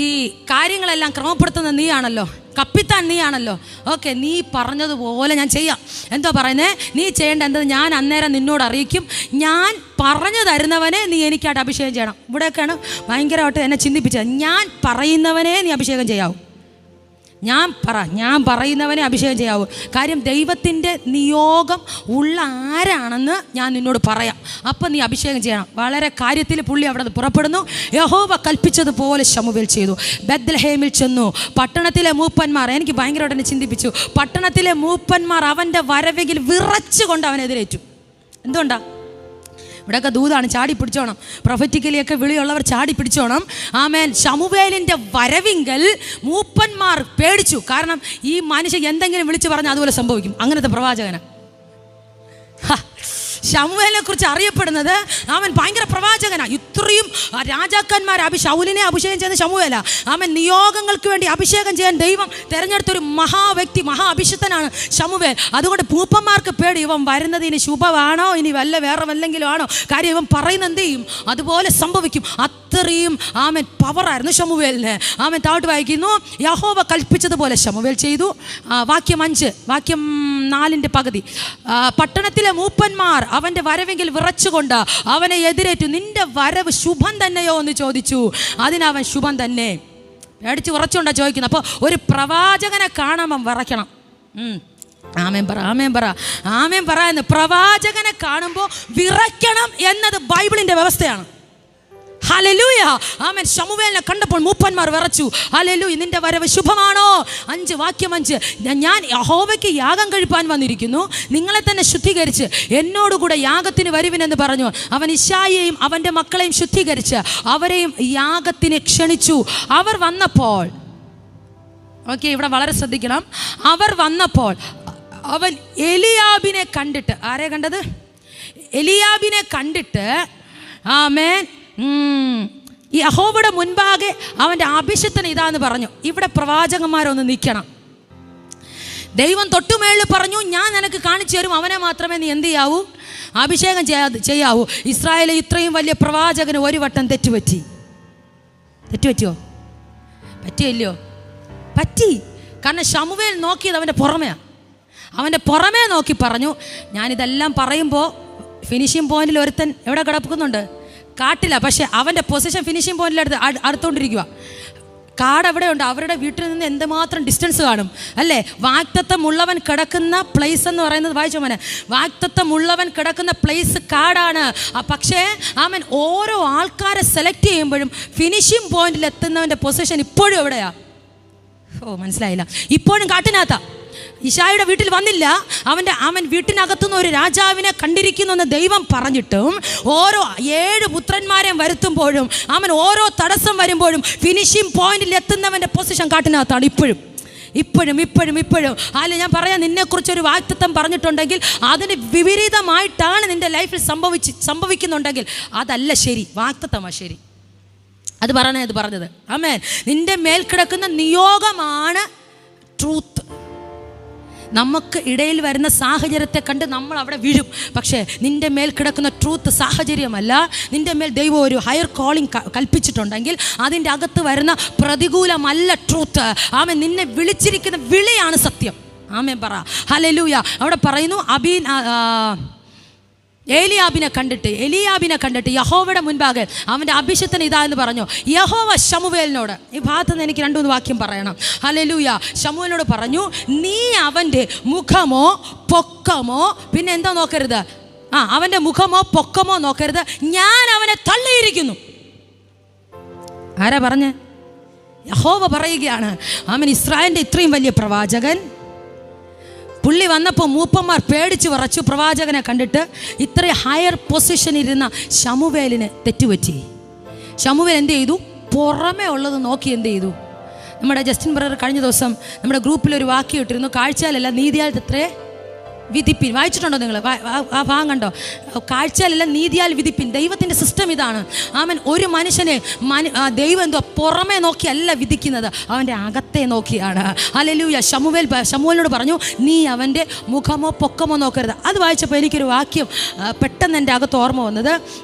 ഈ കാര്യങ്ങളെല്ലാം ക്രമപ്പെടുത്തുന്ന നീയാണല്ലോ, കപ്പിത്താൻ നീയാണല്ലോ. ഓക്കെ, നീ പറഞ്ഞതുപോലെ ഞാൻ ചെയ്യാം. എന്താ പറയുന്നത്? നീ ചെയ്യേണ്ട എന്തെന്ന് ഞാൻ അന്നേരം നിന്നോട് അറിയിക്കും. ഞാൻ പറഞ്ഞു തരുന്നവനെ നീ എനിക്കായിട്ട് അഭിഷേകം ചെയ്യണം. ഇവിടെയൊക്കെയാണ് ഭയങ്കരമായിട്ട് എന്നെ ചിന്തിപ്പിച്ചത്. ഞാൻ പറയുന്നവനെ നീ അഭിഷേകം ചെയ്യാവൂ. ഞാൻ പറയുന്നവനെ അഭിഷേകം ചെയ്യാവൂ. കാര്യം ദൈവത്തിൻ്റെ നിയോഗം ഉള്ള ആരാണെന്ന് ഞാൻ നിന്നോട് പറയാം. അപ്പം നീ അഭിഷേകം ചെയ്യണം. വളരെ കാര്യത്തിൽ പുള്ളി അവിടെ പുറപ്പെടുന്നു. യഹോവ കൽപ്പിച്ചതുപോലെ ശമൂവേൽ ചെയ്തു. ബെത്ലഹേമിൽ ചെന്നു. പട്ടണത്തിലെ മൂപ്പന്മാർ, എനിക്ക് ഭയങ്കരമായിട്ട് എന്നെ ചിന്തിപ്പിച്ചു. പട്ടണത്തിലെ മൂപ്പന്മാർ അവൻ്റെ വരവെങ്കിൽ വിറച്ചുകൊണ്ട് അവനെതിരേറ്റു. എന്തുകൊണ്ടാ? ഇവിടെയൊക്കെ ദൂതാണ്, ചാടി പിടിച്ചോണം. പ്രൊഫറ്റിക്കലിയൊക്കെ വിളിയുള്ളവർ ചാടി പിടിച്ചോണം. ആമേൻ. ശമൂവേലിൻ്റെ വരവിങ്കൽ മൂപ്പന്മാർ പേടിച്ചു. കാരണം ഈ മനുഷ്യൻ എന്തെങ്കിലും വിളിച്ചു പറഞ്ഞാൽ അതുപോലെ സംഭവിക്കും. അങ്ങനത്തെ പ്രവാചകന ശമൂവേലിനെ കുറിച്ച് അറിയപ്പെടുന്നത്. അവൻ ഭയങ്കര പ്രവാചകനാണ്. ഇത്രയും രാജാക്കന്മാർ ശൗലിനെ അഭിഷേകം ചെയ്യുന്ന ശമൂവേല. അവൻ നിയോഗങ്ങൾക്ക് വേണ്ടി അഭിഷേകം ചെയ്യാൻ ദൈവം തിരഞ്ഞെടുത്തൊരു മഹാവ്യക്തി, മഹാ അഭിഷിക്തനാണ് ശമൂവേൽ. അതുകൊണ്ട് പൂപ്പന്മാർക്ക് പേടി, ഇവൻ വരുന്നത് ഇനി ശുഭമാണോ ഇനി വേറെ വല്ലെങ്കിലും ആണോ? കാര്യം ഇവൻ പറയുന്ന എന്ത് ചെയ്യും അതുപോലെ സംഭവിക്കും. അത്രയും ആമൻ പവറായിരുന്നു ശമൂവേലിന്. ആമൻ താഴോട്ട് വായിക്കുന്നു, യഹോവ കൽപ്പിച്ചതുപോലെ ശമൂവേൽ ചെയ്തു. വാക്യം 5, വാക്യം 4 പകുതി. പട്ടണത്തിലെ മൂപ്പന്മാർ അവൻ്റെ വരവെങ്കിൽ വിറച്ചുകൊണ്ട് അവനെ എതിരേറ്റു. നിന്റെ വരവ് ശുഭം തന്നെയോ എന്ന് ചോദിച്ചു. അതിനവൻ ശുഭം തന്നെ. പേടിച്ച് വിറച്ചുകൊണ്ടാണ് ചോദിക്കുന്നത്. അപ്പോൾ ഒരു പ്രവാചകനെ കാണുമ്പം വിറയ്ക്കണം. ആമേൻ പറ എന്ന്. പ്രവാചകനെ കാണുമ്പോൾ വിറയ്ക്കണം എന്നത് ബൈബിളിൻ്റെ വ്യവസ്ഥയാണ്. ഹല്ലേലൂയ. ആമേൻ. ശമൂവേലിനെ കണ്ടപ്പോൾ മൂപ്പന്മാർ വിറച്ചു. ഹല്ലേലൂയ. നിന്റെ വരവ് ശുഭമാണോ? 5, വാക്യം 5. ഞാൻ യഹോവയ്ക്ക് യാഗം കഴിപ്പാൻ വന്നിരിക്കുന്നു, നിങ്ങളെ തന്നെ ശുദ്ധീകരിച്ച് എന്നോടുകൂടെ യാഗത്തിന് വരുവിനെന്ന് പറഞ്ഞു. അവൻ ഇശായിയെയും അവൻ്റെ മക്കളെയും ശുദ്ധീകരിച്ച് അവരെയും യാഗത്തിന് ക്ഷണിച്ചു. അവർ വന്നപ്പോൾ, ഓക്കെ, ഇവിടെ വളരെ ശ്രദ്ധിക്കണം. അവർ വന്നപ്പോൾ അവൻ എലിയാബിനെ കണ്ടിട്ട്, ആരെ കണ്ടത്? എലിയാബിനെ കണ്ടിട്ട് ആമേൻ യഹോവയുടെ മുൻപാകെ അവൻ്റെ അഭിഷിക്തൻ ഇതാന്ന് പറഞ്ഞു. ഇവിടെ പ്രവാചകന്മാരൊന്ന് നിൽക്കണം. ദൈവം തൊട്ടുമേളിൽ പറഞ്ഞു, ഞാൻ നിനക്ക് കാണിച്ചു തരും, അവനെ മാത്രമേ നീ എന്ത് ചെയ്യാവൂ? അഭിഷേകം ചെയ്യാവൂ. ഇസ്രായേലിലെ ഇത്രയും വലിയ പ്രവാചകന് ഒരു വട്ടം തെറ്റുപറ്റിയോ? പറ്റിയില്ലയോ? പറ്റി. കാരണം ശമൂവേൽ നോക്കിയത് അവൻ്റെ പുറമെയാണ്. അവൻ്റെ പുറമേ നോക്കി പറഞ്ഞു, ഞാനിതെല്ലാം പറയുമ്പോൾ ഫിനിഷിംഗ് പോയിന്റിൽ ഒരുത്തൻ എവിടെ കിടക്കുന്നുണ്ട്? കാട്ടില്ല. പക്ഷേ അവൻ്റെ പൊസിഷൻ ഫിനിഷിംഗ് പോയിന്റിൽ അടുത്തുകൊണ്ടിരിക്കുക. കാട് എവിടെയുണ്ട്? അവരുടെ വീട്ടിൽ നിന്ന് എന്തുമാത്രം ഡിസ്റ്റൻസ് കാണും അല്ലേ? വാഗ്ദത്തമുള്ളവൻ കിടക്കുന്ന പ്ലേസ് എന്ന് പറയുന്നത് വായിച്ചോ മോനെ. വാഗ്ദത്തമുള്ളവൻ കിടക്കുന്ന പ്ലേസ് കാടാണ്. പക്ഷേ അവൻ ഓരോ ആൾക്കാരെ സെലക്ട് ചെയ്യുമ്പോഴും ഫിനിഷിംഗ് പോയിന്റിൽ എത്തുന്നവൻ്റെ പൊസിഷൻ ഇപ്പോഴും എവിടെയാ? മനസ്സിലായില്ല. ഇപ്പോഴും കാട്ടിനകത്താ. ഇശായിയുടെ വീട്ടിൽ വന്നില്ല. അവൻ വീട്ടിനകത്തുനിന്ന് ഒരു രാജാവിനെ കണ്ടിരിക്കുന്നെന്ന് ദൈവം പറഞ്ഞിട്ടും ഓരോ 7 പുത്രന്മാരെയും വരുത്തുമ്പോഴും അവൻ ഓരോ തടസ്സം വരുമ്പോഴും ഫിനിഷിംഗ് പോയിന്റിൽ എത്തുന്നവൻ്റെ പൊസിഷൻ കാട്ടിനകത്താണ് ഇപ്പോഴും. അല്ല, ഞാൻ പറയാം, നിന്നെക്കുറിച്ചൊരു വാഗ്ദത്തം പറഞ്ഞിട്ടുണ്ടെങ്കിൽ അതിന് വിപരീതമായിട്ടാണ് നിൻ്റെ ലൈഫിൽ സംഭവിക്കുന്നുണ്ടെങ്കിൽ അതല്ല ശരി, വാഗ്ദത്തമാണ് ശരി. അത് പറഞ്ഞത്. ആമേൻ. നിൻ്റെ മേൽ കിടക്കുന്ന നിയോഗമാണ് ട്രൂത്ത്. നമുക്ക് ഇടയിൽ വരുന്ന സാഹചര്യത്തെ കണ്ട് നമ്മൾ അവിടെ വീഴും. പക്ഷേ നിൻ്റെ മേൽ കിടക്കുന്ന ട്രൂത്ത് സാഹചര്യമല്ല. നിൻ്റെ മേൽ ദൈവം ഒരു ഹയർ കോളിംഗ് കൽപ്പിച്ചിട്ടുണ്ടെങ്കിൽ അതിൻ്റെ അകത്ത് വരുന്ന പ്രതികൂലമല്ല ട്രൂത്ത്. ആമേൻ. നിന്നെ വിളിച്ചിരിക്കുന്ന വിളിയാണ് സത്യം. ആമേൻ പറ. ഹല്ലേലൂയ. അവിടെ പറയുന്നു, എലിയാബിനെ കണ്ടിട്ട് യഹോവയുടെ മുൻപാകെ അവൻ്റെ അഭിഷിക്തൻ ഇതാ എന്ന് പറഞ്ഞു. യഹോവ ശമൂവേലിനോട്, ഈ ഭാഗത്ത് നിന്ന് എനിക്ക് 2-3 വാക്യം പറയണം. ഹല്ലേലൂയ. ശമൂവേലിനോട് പറഞ്ഞു, നീ അവൻ്റെ മുഖമോ പൊക്കമോ, പിന്നെ എന്താ നോക്കരുത്? അവൻ്റെ മുഖമോ പൊക്കമോ നോക്കരുത്, ഞാൻ അവനെ തള്ളിയിരിക്കുന്നു. ആരാ പറഞ്ഞേ? യഹോവ പറയുകയാണ്. അവൻ ഇസ്രായേലിൻ്റെ ഇത്രയും വലിയ പ്രവാചകൻ. പുള്ളി വന്നപ്പോൾ മൂപ്പന്മാർ പേടിച്ച് വിറച്ചു പ്രവാചകനെ കണ്ടിട്ട്. ഇത്രയും ഹയർ പൊസിഷനിരുന്ന ശമൂവേലിന് തെറ്റുപറ്റി. ശമൂവേൽ എന്ത് ചെയ്തു? പുറമേ ഉള്ളത് നോക്കി എന്ത് ചെയ്തു? നമ്മുടെ ജസ്റ്റിൻ ബ്രദർ കഴിഞ്ഞ ദിവസം നമ്മുടെ ഗ്രൂപ്പിലൊരു വാക്യം ഇട്ടിരുന്നു, കാഴ്ചയാലല്ല നീതിയാൽ അത്രേ വിധിപ്പിൻ. വായിച്ചിട്ടുണ്ടോ നിങ്ങൾ? ആ ഭാഗം കണ്ടോ? കാഴ്ചയിലല്ല നീതിയാൽ വിധിപ്പിൻ. ദൈവത്തിൻ്റെ സിസ്റ്റം ഇതാണ്. ആമൻ. ഒരു മനുഷ്യനെ ദൈവം എന്തോ പുറമേ നോക്കിയല്ല വിധിക്കുന്നത്, അവൻ്റെ അകത്തെ നോക്കിയാണ്. ഹല്ലേലൂയ. ശമൂവേലിനോട് പറഞ്ഞു, നീ അവൻ്റെ മുഖമോ പൊക്കമോ നോക്കരുത്. അത് വായിച്ചപ്പോൾ എനിക്കൊരു വാക്യം പെട്ടെന്ന് എൻ്റെ അകത്ത് ഓർമ്മ വന്നത്,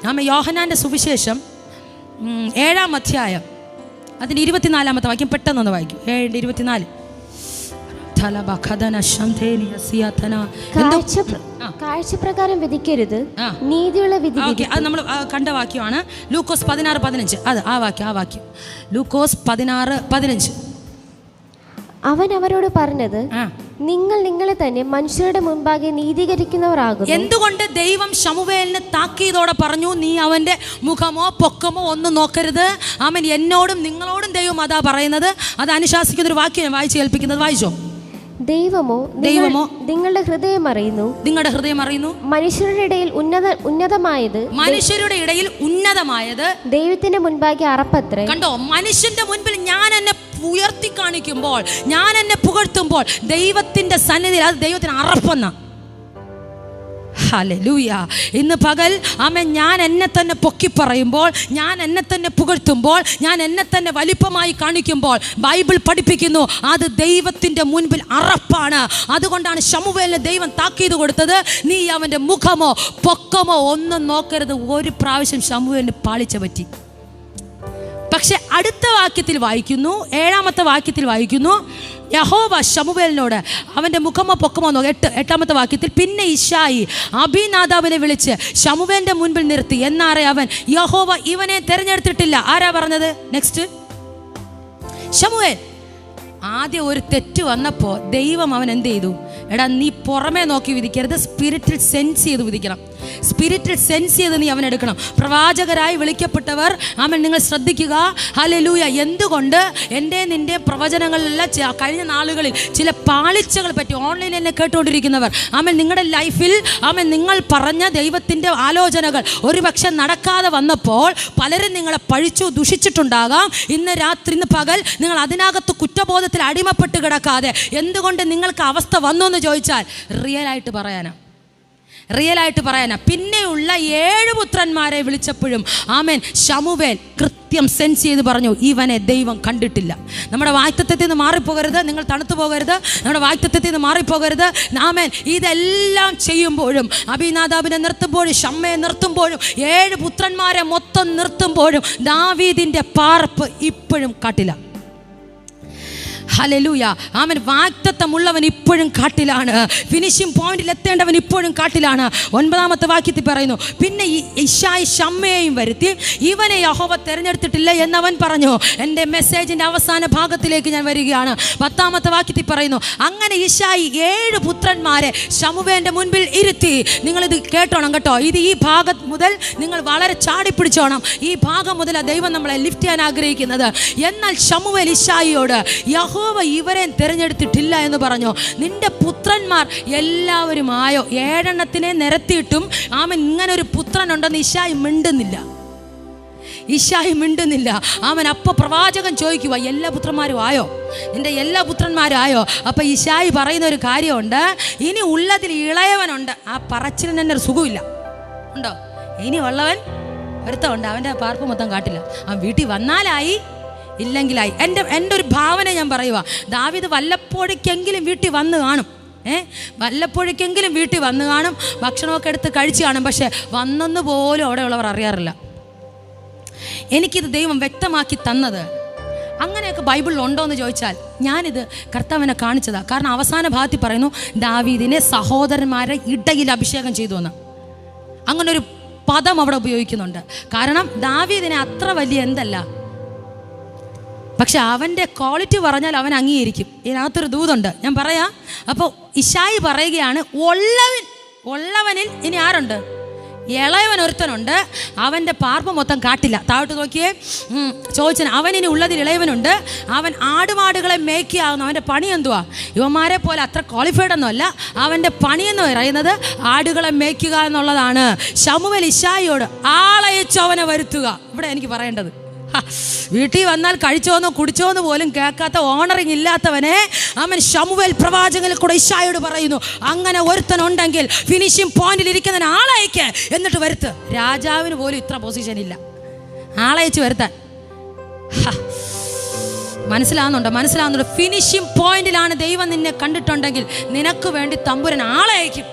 യോഹന്നാൻ്റെ സുവിശേഷം 7-ാം അധ്യായം അതിൻ്റെ 24-ാമത്തെ വാക്യം പെട്ടെന്നൊന്ന് വായിക്കും. 7:24. കാഴ്ചപ്രകാരം വിധിക്കരുത്, നീതിയുള്ള വിധി. അത് നമ്മൾ കണ്ട വാക്യമാണ്. ലൂക്കോസ് 16:15. അത് ആ വാക്യം ലൂക്കോസ് 16:15. അവൻ അവരോട് പറഞ്ഞത്, നിങ്ങൾ നിങ്ങളെ തന്നെ മനുഷ്യരുടെ മുൻപാകെ നീതീകരിക്കുന്നവരാകുന്നു. എന്തുകൊണ്ട് ദൈവം ശമൂവേലിന് താക്കീതോടെ പറഞ്ഞു, നീ അവൻ്റെ മുഖമോ പൊക്കമോ ഒന്നും നോക്കരുത്. അവൻ എന്നോടും നിങ്ങളോടും ദൈവം അതാ പറയുന്നത്. അത് അനുശാസിക്കുന്ന ഒരു വാക്യം ഞാൻ വായിച്ച് കേൾപ്പിക്കുന്നത്. വായിച്ചോ. ദൈവമോ നിങ്ങളുടെ ഹൃദയം അറിയുന്നു. മനുഷ്യരുടെ ഇടയിൽ ഉന്നതമായത് ദൈവത്തിന്റെ മുൻപാകെ അറപ്പത്രേ. കണ്ടോ, മനുഷ്യന്റെ മുൻപിൽ ഞാൻ എന്നെ ഉയർത്തി കാണിക്കുമ്പോൾ, ഞാൻ എന്നെ പുകഴ്ത്തുമ്പോൾ, ദൈവത്തിന്റെ സന്നിധിയിൽ അത് ദൈവത്തിന് അറപ്പെന്ന. ഹല്ലേലൂയ. ഇന്ന് പകൽ ഞാൻ എന്നെ തന്നെ പൊക്കി പറയുമ്പോൾ, ഞാൻ എന്നെ തന്നെ പുകഴ്ത്തുമ്പോൾ, ഞാൻ എന്നെ തന്നെ വലിപ്പമായി കാണിക്കുമ്പോൾ, ബൈബിൾ പഠിപ്പിക്കുന്നു അത് ദൈവത്തിൻ്റെ മുൻപിൽ അറപ്പാണ്. അതുകൊണ്ടാണ് ശമൂവേലിന് ദൈവം താക്കീത് കൊടുത്തത്, നീ അവൻ്റെ മുഖമോ പൊക്കമോ ഒന്നും നോക്കരുത്. ഒരു പ്രാവശ്യം ശമൂവേലിന് പാളിച്ച പറ്റി. പക്ഷെ അടുത്ത വാക്യത്തിൽ വായിക്കുന്നു, 7-ാമത്തെ വാക്യത്തിൽ വായിക്കുന്നു, യഹോവ ശമൂവേലിനോട് അവൻ്റെ മുഖമോ പൊക്കമോ നോക്കുക. 8-ാമത്തെ വാക്യത്തിൽ, പിന്നെ ഇശായി അബീനാദാബിനെ വിളിച്ച് ശമൂവേലിൻ്റെ മുൻപിൽ നിർത്തി. എന്നാറേ അവൻ, യഹോവ ഇവനെ തിരഞ്ഞെടുത്തിട്ടില്ല. ആരാ പറഞ്ഞത്? നെക്സ്റ്റ് ശമൂവേൽ. ആദ്യം ഒരു തെറ്റ് വന്നപ്പോൾ ദൈവം അവൻ എന്ത് ചെയ്തു? എടാ, നീ പുറമേ നോക്കി വിധിക്കരുത്, സ്പിരിറ്റിൽ സെൻസ് ചെയ്ത് വിധിക്കണം. സ്പിരിറ്റിൽ സെൻസ് ചെയ്ത് നീ അവനെടുക്കണം. പ്രവാചകരായി വിളിക്കപ്പെട്ടവർ നിങ്ങൾ ശ്രദ്ധിക്കുക. ഹല്ലേലൂയ. എന്തുകൊണ്ട് നിന്റെ പ്രവചനങ്ങളിലെല്ലാം കഴിഞ്ഞ നാളുകളിൽ ചില പാളിച്ചകൾ പറ്റി ഓൺലൈനിൽ എന്നെ കേട്ടുകൊണ്ടിരിക്കുന്നവർ നിങ്ങളുടെ ലൈഫിൽ നിങ്ങൾ പറഞ്ഞ ദൈവത്തിൻ്റെ ആലോചനകൾ ഒരുപക്ഷെ നടക്കാതെ വന്നപ്പോൾ പലരും നിങ്ങളെ പഴിച്ചു ദുഷിച്ചിട്ടുണ്ടാകാം. ഇന്ന് രാത്രി, ഇന്ന് പകൽ നിങ്ങൾ അതിനകത്ത് കുറ്റബോധത്തിൽ അടിമപ്പെട്ട് കിടക്കാതെ എന്തുകൊണ്ട് നിങ്ങൾക്ക് അവസ്ഥ വന്നു എന്ന് ചോദിച്ചാൽ റിയലായിട്ട് പറയാനാ. പിന്നെയുള്ള 7 പുത്രന്മാരെ വിളിച്ചപ്പോഴും ശമൂവേൽ കൃത്യം സെൻസ് ചെയ്ത് പറഞ്ഞു, ഇവനെ ദൈവം കണ്ടിട്ടില്ല. നമ്മുടെ വാഗ്ദത്തത്തിൽ നിന്ന് മാറിപ്പോകരുത്. നിങ്ങൾ തണുത്തു പോകരുത്. നമ്മുടെ വാഗ്ദത്തത്തിൽ നിന്ന് മാറിപ്പോകരുത്. ഇതെല്ലാം ചെയ്യുമ്പോഴും, അബീനാദാബിനെ നിർത്തുമ്പോഴും, ശമ്മയെ നിർത്തുമ്പോഴും, 7 പുത്രന്മാരെ മൊത്തം നിർത്തുമ്പോഴും ദാവീദിൻ്റെ പാർപ്പ് ഇപ്പോഴും കാട്ടില്ല. ഹല്ലേലൂയ. വാഗ്ദത്തമുള്ളവൻ ഇപ്പോഴും കാട്ടിലാണ്. ഫിനിഷിംഗ് പോയിന്റിൽ എത്തേണ്ടവൻ ഇപ്പോഴും കാട്ടിലാണ്. 9-ാമത്തെ വാക്യത്തിൽ പറയുന്നു, പിന്നെ ഇശായി ശമ്മയെയും വരുത്തി, ഇവനെ യഹോവ തിരഞ്ഞെടുത്തിട്ടില്ല എന്നവൻ പറഞ്ഞു. എൻ്റെ മെസ്സേജിൻ്റെ അവസാന ഭാഗത്തിലേക്ക് ഞാൻ വരികയാണ്. 10-ാമത്തെ വാക്യത്തിൽ പറയുന്നു, അങ്ങനെ ഇശായി 7 പുത്രന്മാരെ ശമൂവേലിൻ്റെ മുൻപിൽ ഇരുത്തി. നിങ്ങളിത് കേട്ടോണം കേട്ടോ. ഇത് ഈ ഭാഗം മുതൽ നിങ്ങൾ വളരെ ചാടിപ്പിടിച്ചോണം. ഈ ഭാഗം മുതൽ ദൈവം നമ്മളെ ലിഫ്റ്റ് ചെയ്യാൻ ആഗ്രഹിക്കുന്നത്. എന്നാൽ ശമൂവേൽ ഇശായിയോട്, യഹോവ ഇവരെ തിരഞ്ഞെടുത്തിട്ടില്ല എന്ന് പറഞ്ഞു. നിന്റെ പുത്രന്മാർ എല്ലാവരും ആയോ? 7 എണ്ണത്തിനെ നിരത്തിയിട്ടും ഇങ്ങനെ ഒരു പുത്രനുണ്ടെന്ന് ഇശായി മിണ്ടുന്നില്ല. അപ്പോൾ പ്രവാചകൻ ചോദിക്കുക, എല്ലാ പുത്രന്മാരും ആയോ? നിന്റെ എല്ലാ പുത്രന്മാരും ആയോ? അപ്പോൾ ഇശായി പറയുന്ന ഒരു കാര്യമുണ്ട്, ഇനി ഉള്ളതിൽ ഇളയവനുണ്ട്. ആ പറച്ചിലിന് തന്നെ ഒരു സുഖമില്ല. ഉണ്ടോ? ഇനി ഉള്ളവൻ ഒരുത്തമുണ്ട്, അവൻ്റെ പാർപ്പ് മൊത്തം കാട്ടില്ല. അവൻ വീട്ടിൽ വന്നാലായി, ഇല്ലെങ്കിലായി. എൻ്റെ ഒരു ഭാവന ഞാൻ പറയുക, ദാവീദ് വല്ലപ്പോഴേക്കെങ്കിലും വീട്ടിൽ വന്ന് കാണും. വല്ലപ്പോഴേക്കെങ്കിലും വീട്ടിൽ വന്ന് കാണും, ഭക്ഷണമൊക്കെ എടുത്ത് കഴിച്ച് കാണും. പക്ഷെ വന്നെന്ന് പോലും അവിടെയുള്ളവർ അറിയാറില്ല. എനിക്കിത് ദൈവം വ്യക്തമാക്കി തന്നത്. അങ്ങനെയൊക്കെ ബൈബിളിൽ ഉണ്ടോ എന്ന് ചോദിച്ചാൽ ഞാനിത് കർത്താവിനെ കാണിച്ചതാണ്. കാരണം അവസാന ഭാഗത്തിൽ പറയുന്നു, ദാവീദിനെ സഹോദരന്മാരെ ഇടയിൽ അഭിഷേകം ചെയ്തു എന്ന്. അങ്ങനൊരു പദം അവിടെ ഉപയോഗിക്കുന്നുണ്ട്. കാരണം ദാവീദിനെ അത്ര വലിയ എന്തല്ല, പക്ഷെ അവൻ്റെ ക്വാളിറ്റി പറഞ്ഞാൽ അവൻ അംഗീകരിക്കും. ഇതിനകത്തൊരു ദൂതുണ്ട്, ഞാൻ പറയാം. അപ്പോൾ ഇശായി പറയുകയാണ്, ഉള്ളവനിൽ ഇനി ആരുണ്ട്? ഇളയവൻ ഒരുത്തനുണ്ട്, അവൻ്റെ പാർപ്പ് മൊത്തം കാട്ടില്ല. താഴോട്ട് നോക്കിയേ, ചോദിച്ചന് അവനിനി ഉള്ളതിൽ ഇളയവനുണ്ട്, അവൻ ആടുമാടുകളെ മേയ്ക്കാവുന്നു. അവൻ്റെ പണി എന്തുവാ? ഇവന്മാരെ പോലെ അത്ര ക്വാളിഫൈഡ് ഒന്നുമല്ല. അവൻ്റെ പണിയെന്ന് പറയുന്നത് ആടുകളെ മേയ്ക്കുക എന്നുള്ളതാണ്. ശമൂവേൽ ഇശായിയോട്, ആളയച്ച് അവനെ വരുത്തുക. ഇവിടെ എനിക്ക് പറയേണ്ടത് വീട്ടിൽ വന്നാൽ കഴിച്ചോന്നോ കുടിച്ചോന്ന് പോലും കേൾക്കാത്ത ഓണറിങ് ഇല്ലാത്തവനെ അവൻ ശമൂവേൽ പ്രവാചകനിൽ കൂടെ ഇശായോട് പറയുന്നു, അങ്ങനെ ഒരുത്തനുണ്ടെങ്കിൽ ഫിനിഷിംഗ് പോയിന്റിൽ ഇരിക്കുന്ന ആളയക്ക് എന്നിട്ട് വരുത്ത്. രാജാവിന് പോലും ഇത്ര പൊസിഷൻ ഇല്ല, ആളയച്ച് വരുത്താൻ. മനസ്സിലാവുന്നുണ്ടോ? ഫിനിഷിംഗ് പോയിന്റിലാണ് ദൈവം നിന്നെ കണ്ടിട്ടുണ്ടെങ്കിൽ നിനക്ക് വേണ്ടി തമ്പുരൻ ആളയക്കും.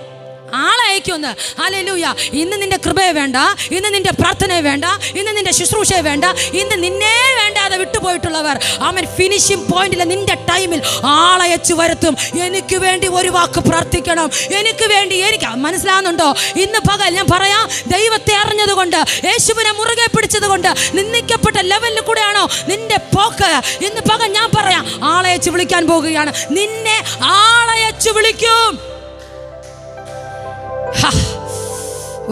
ഹല്ലേലൂയ. ഇന്ന് നിന്റെ കൃപയെ വേണ്ട, ഇന്ന് നിന്റെ പ്രാർത്ഥനയെ വേണ്ട, ഇന്ന് നിന്റെ ശുശ്രൂഷയെ വേണ്ട, ഇന്ന് നിന്നെ വേണ്ടാതെ വിട്ടുപോയിട്ടുള്ളവർ അവൻ ഫിനിഷിംഗ് പോയിന്റിൽ നിന്റെ ടൈമിൽ ആളയച്ചു വരുത്തും. എനിക്ക് വേണ്ടി ഒരു വാക്ക് പ്രാർത്ഥിക്കണം, എനിക്ക് മനസ്സിലാവുന്നുണ്ടോ? ഇന്ന് പകൽ ഞാൻ പറയാം, ദൈവത്തെ അറിഞ്ഞതുകൊണ്ട്, യേശുവിനെ മുറുകെ പിടിച്ചതുകൊണ്ട് നിന്ദിക്കപ്പെട്ട ലെവലിൽ കൂടെയാണോ നിന്റെ പോക്ക്? ഇന്ന് പകൽ ഞാൻ പറയാം, ആളയച്ചു വിളിക്കാൻ പോകുകയാണ്. നിന്നെ ആളയച്ചു വിളിക്കും.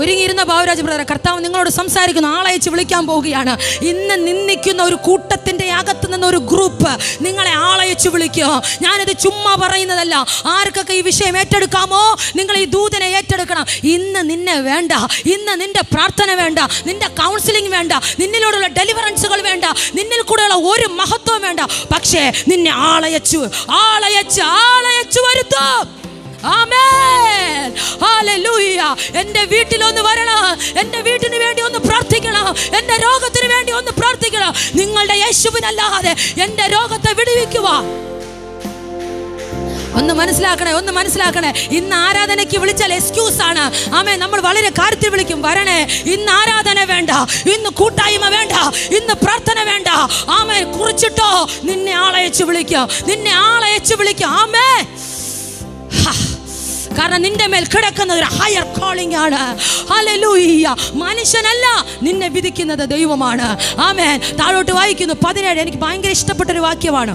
ഒരുങ്ങിയിരുന്ന ബാബുരാജ് ബ്രദറെ, കർത്താവ് നിങ്ങളോട് സംസാരിക്കുന്നു, ആളയച്ച് വിളിക്കാൻ പോവുകയാണ്. ഇന്ന് നിന്ദിക്കുന്ന ഒരു കൂട്ടത്തിൻ്റെ അകത്ത് നിന്ന് ഒരു ഗ്രൂപ്പ് നിങ്ങളെ ആളയച്ച് വിളിക്കുക. ഞാനിത് ചുമ്മാ പറയുന്നതല്ല. ആർക്കൊക്കെ ഈ വിഷയം ഏറ്റെടുക്കാമോ നിങ്ങൾ ഈ ദൂതനെ ഏറ്റെടുക്കണം. ഇന്ന് നിന്നെ വേണ്ട, ഇന്ന് നിന്റെ പ്രാർത്ഥന വേണ്ട, നിന്റെ കൗൺസിലിംഗ് വേണ്ട, നിന്നിലൂടെയുള്ള ഡെലിവറൻസുകൾ വേണ്ട, നിന്നിൽ കൂടെയുള്ള ഒരു മഹത്വം വേണ്ട. പക്ഷേ നിന്നെ ആളയച്ചു വരുത്തും. ആമേൻ, ഹല്ലേലൂയ. എൻ്റെ വീട്ടിലൊന്ന് വരണം, എൻ്റെ വീട്ടിന് വേണ്ടി ഒന്ന് പ്രാർത്ഥിക്കണം, എൻ്റെ രോഗത്തിന് വേണ്ടി ഒന്ന് പ്രാർത്ഥിക്കണം. നിങ്ങളുടെ യേശുവിനല്ലാതെ എൻ്റെ രോഗത്തെ വിടുവിക്കുക. ഒന്ന് മനസ്സിലാക്കണേ. ഇന്ന് ആരാധനയ്ക്ക് വിളിച്ചാൽ എക്സ്ക്യൂസ് ആണ്. ആമേൻ, നമ്മൾ വളരെ കാര്യത്തിൽ വിളിക്കും. വരണേ, ഇന്ന് ആരാധന വേണ്ട, ഇന്ന് കൂട്ടായ്മ വേണ്ട, ഇന്ന് പ്രാർത്ഥന വേണ്ട. ആമേൻ, കുറിച്ചിട്ടോ നിന്നെ ആളയച്ച് വിളിക്കുക. ആമേൻ. കാരണം നിന്റെ മേൽ കിടക്കുന്ന ഒരു ഹയർ കോളിംഗ് ആണ്. ഹല്ലേലൂയ. മനുഷ്യനല്ല നിന്നെ വിധിക്കുന്നത് ദൈവമാണ്. ആമേൻ. താഴോട്ട് വായിക്കുന്നു 17. എനിക്ക് ഭയങ്കര ഇഷ്ടപ്പെട്ടൊരു വാക്യമാണ്.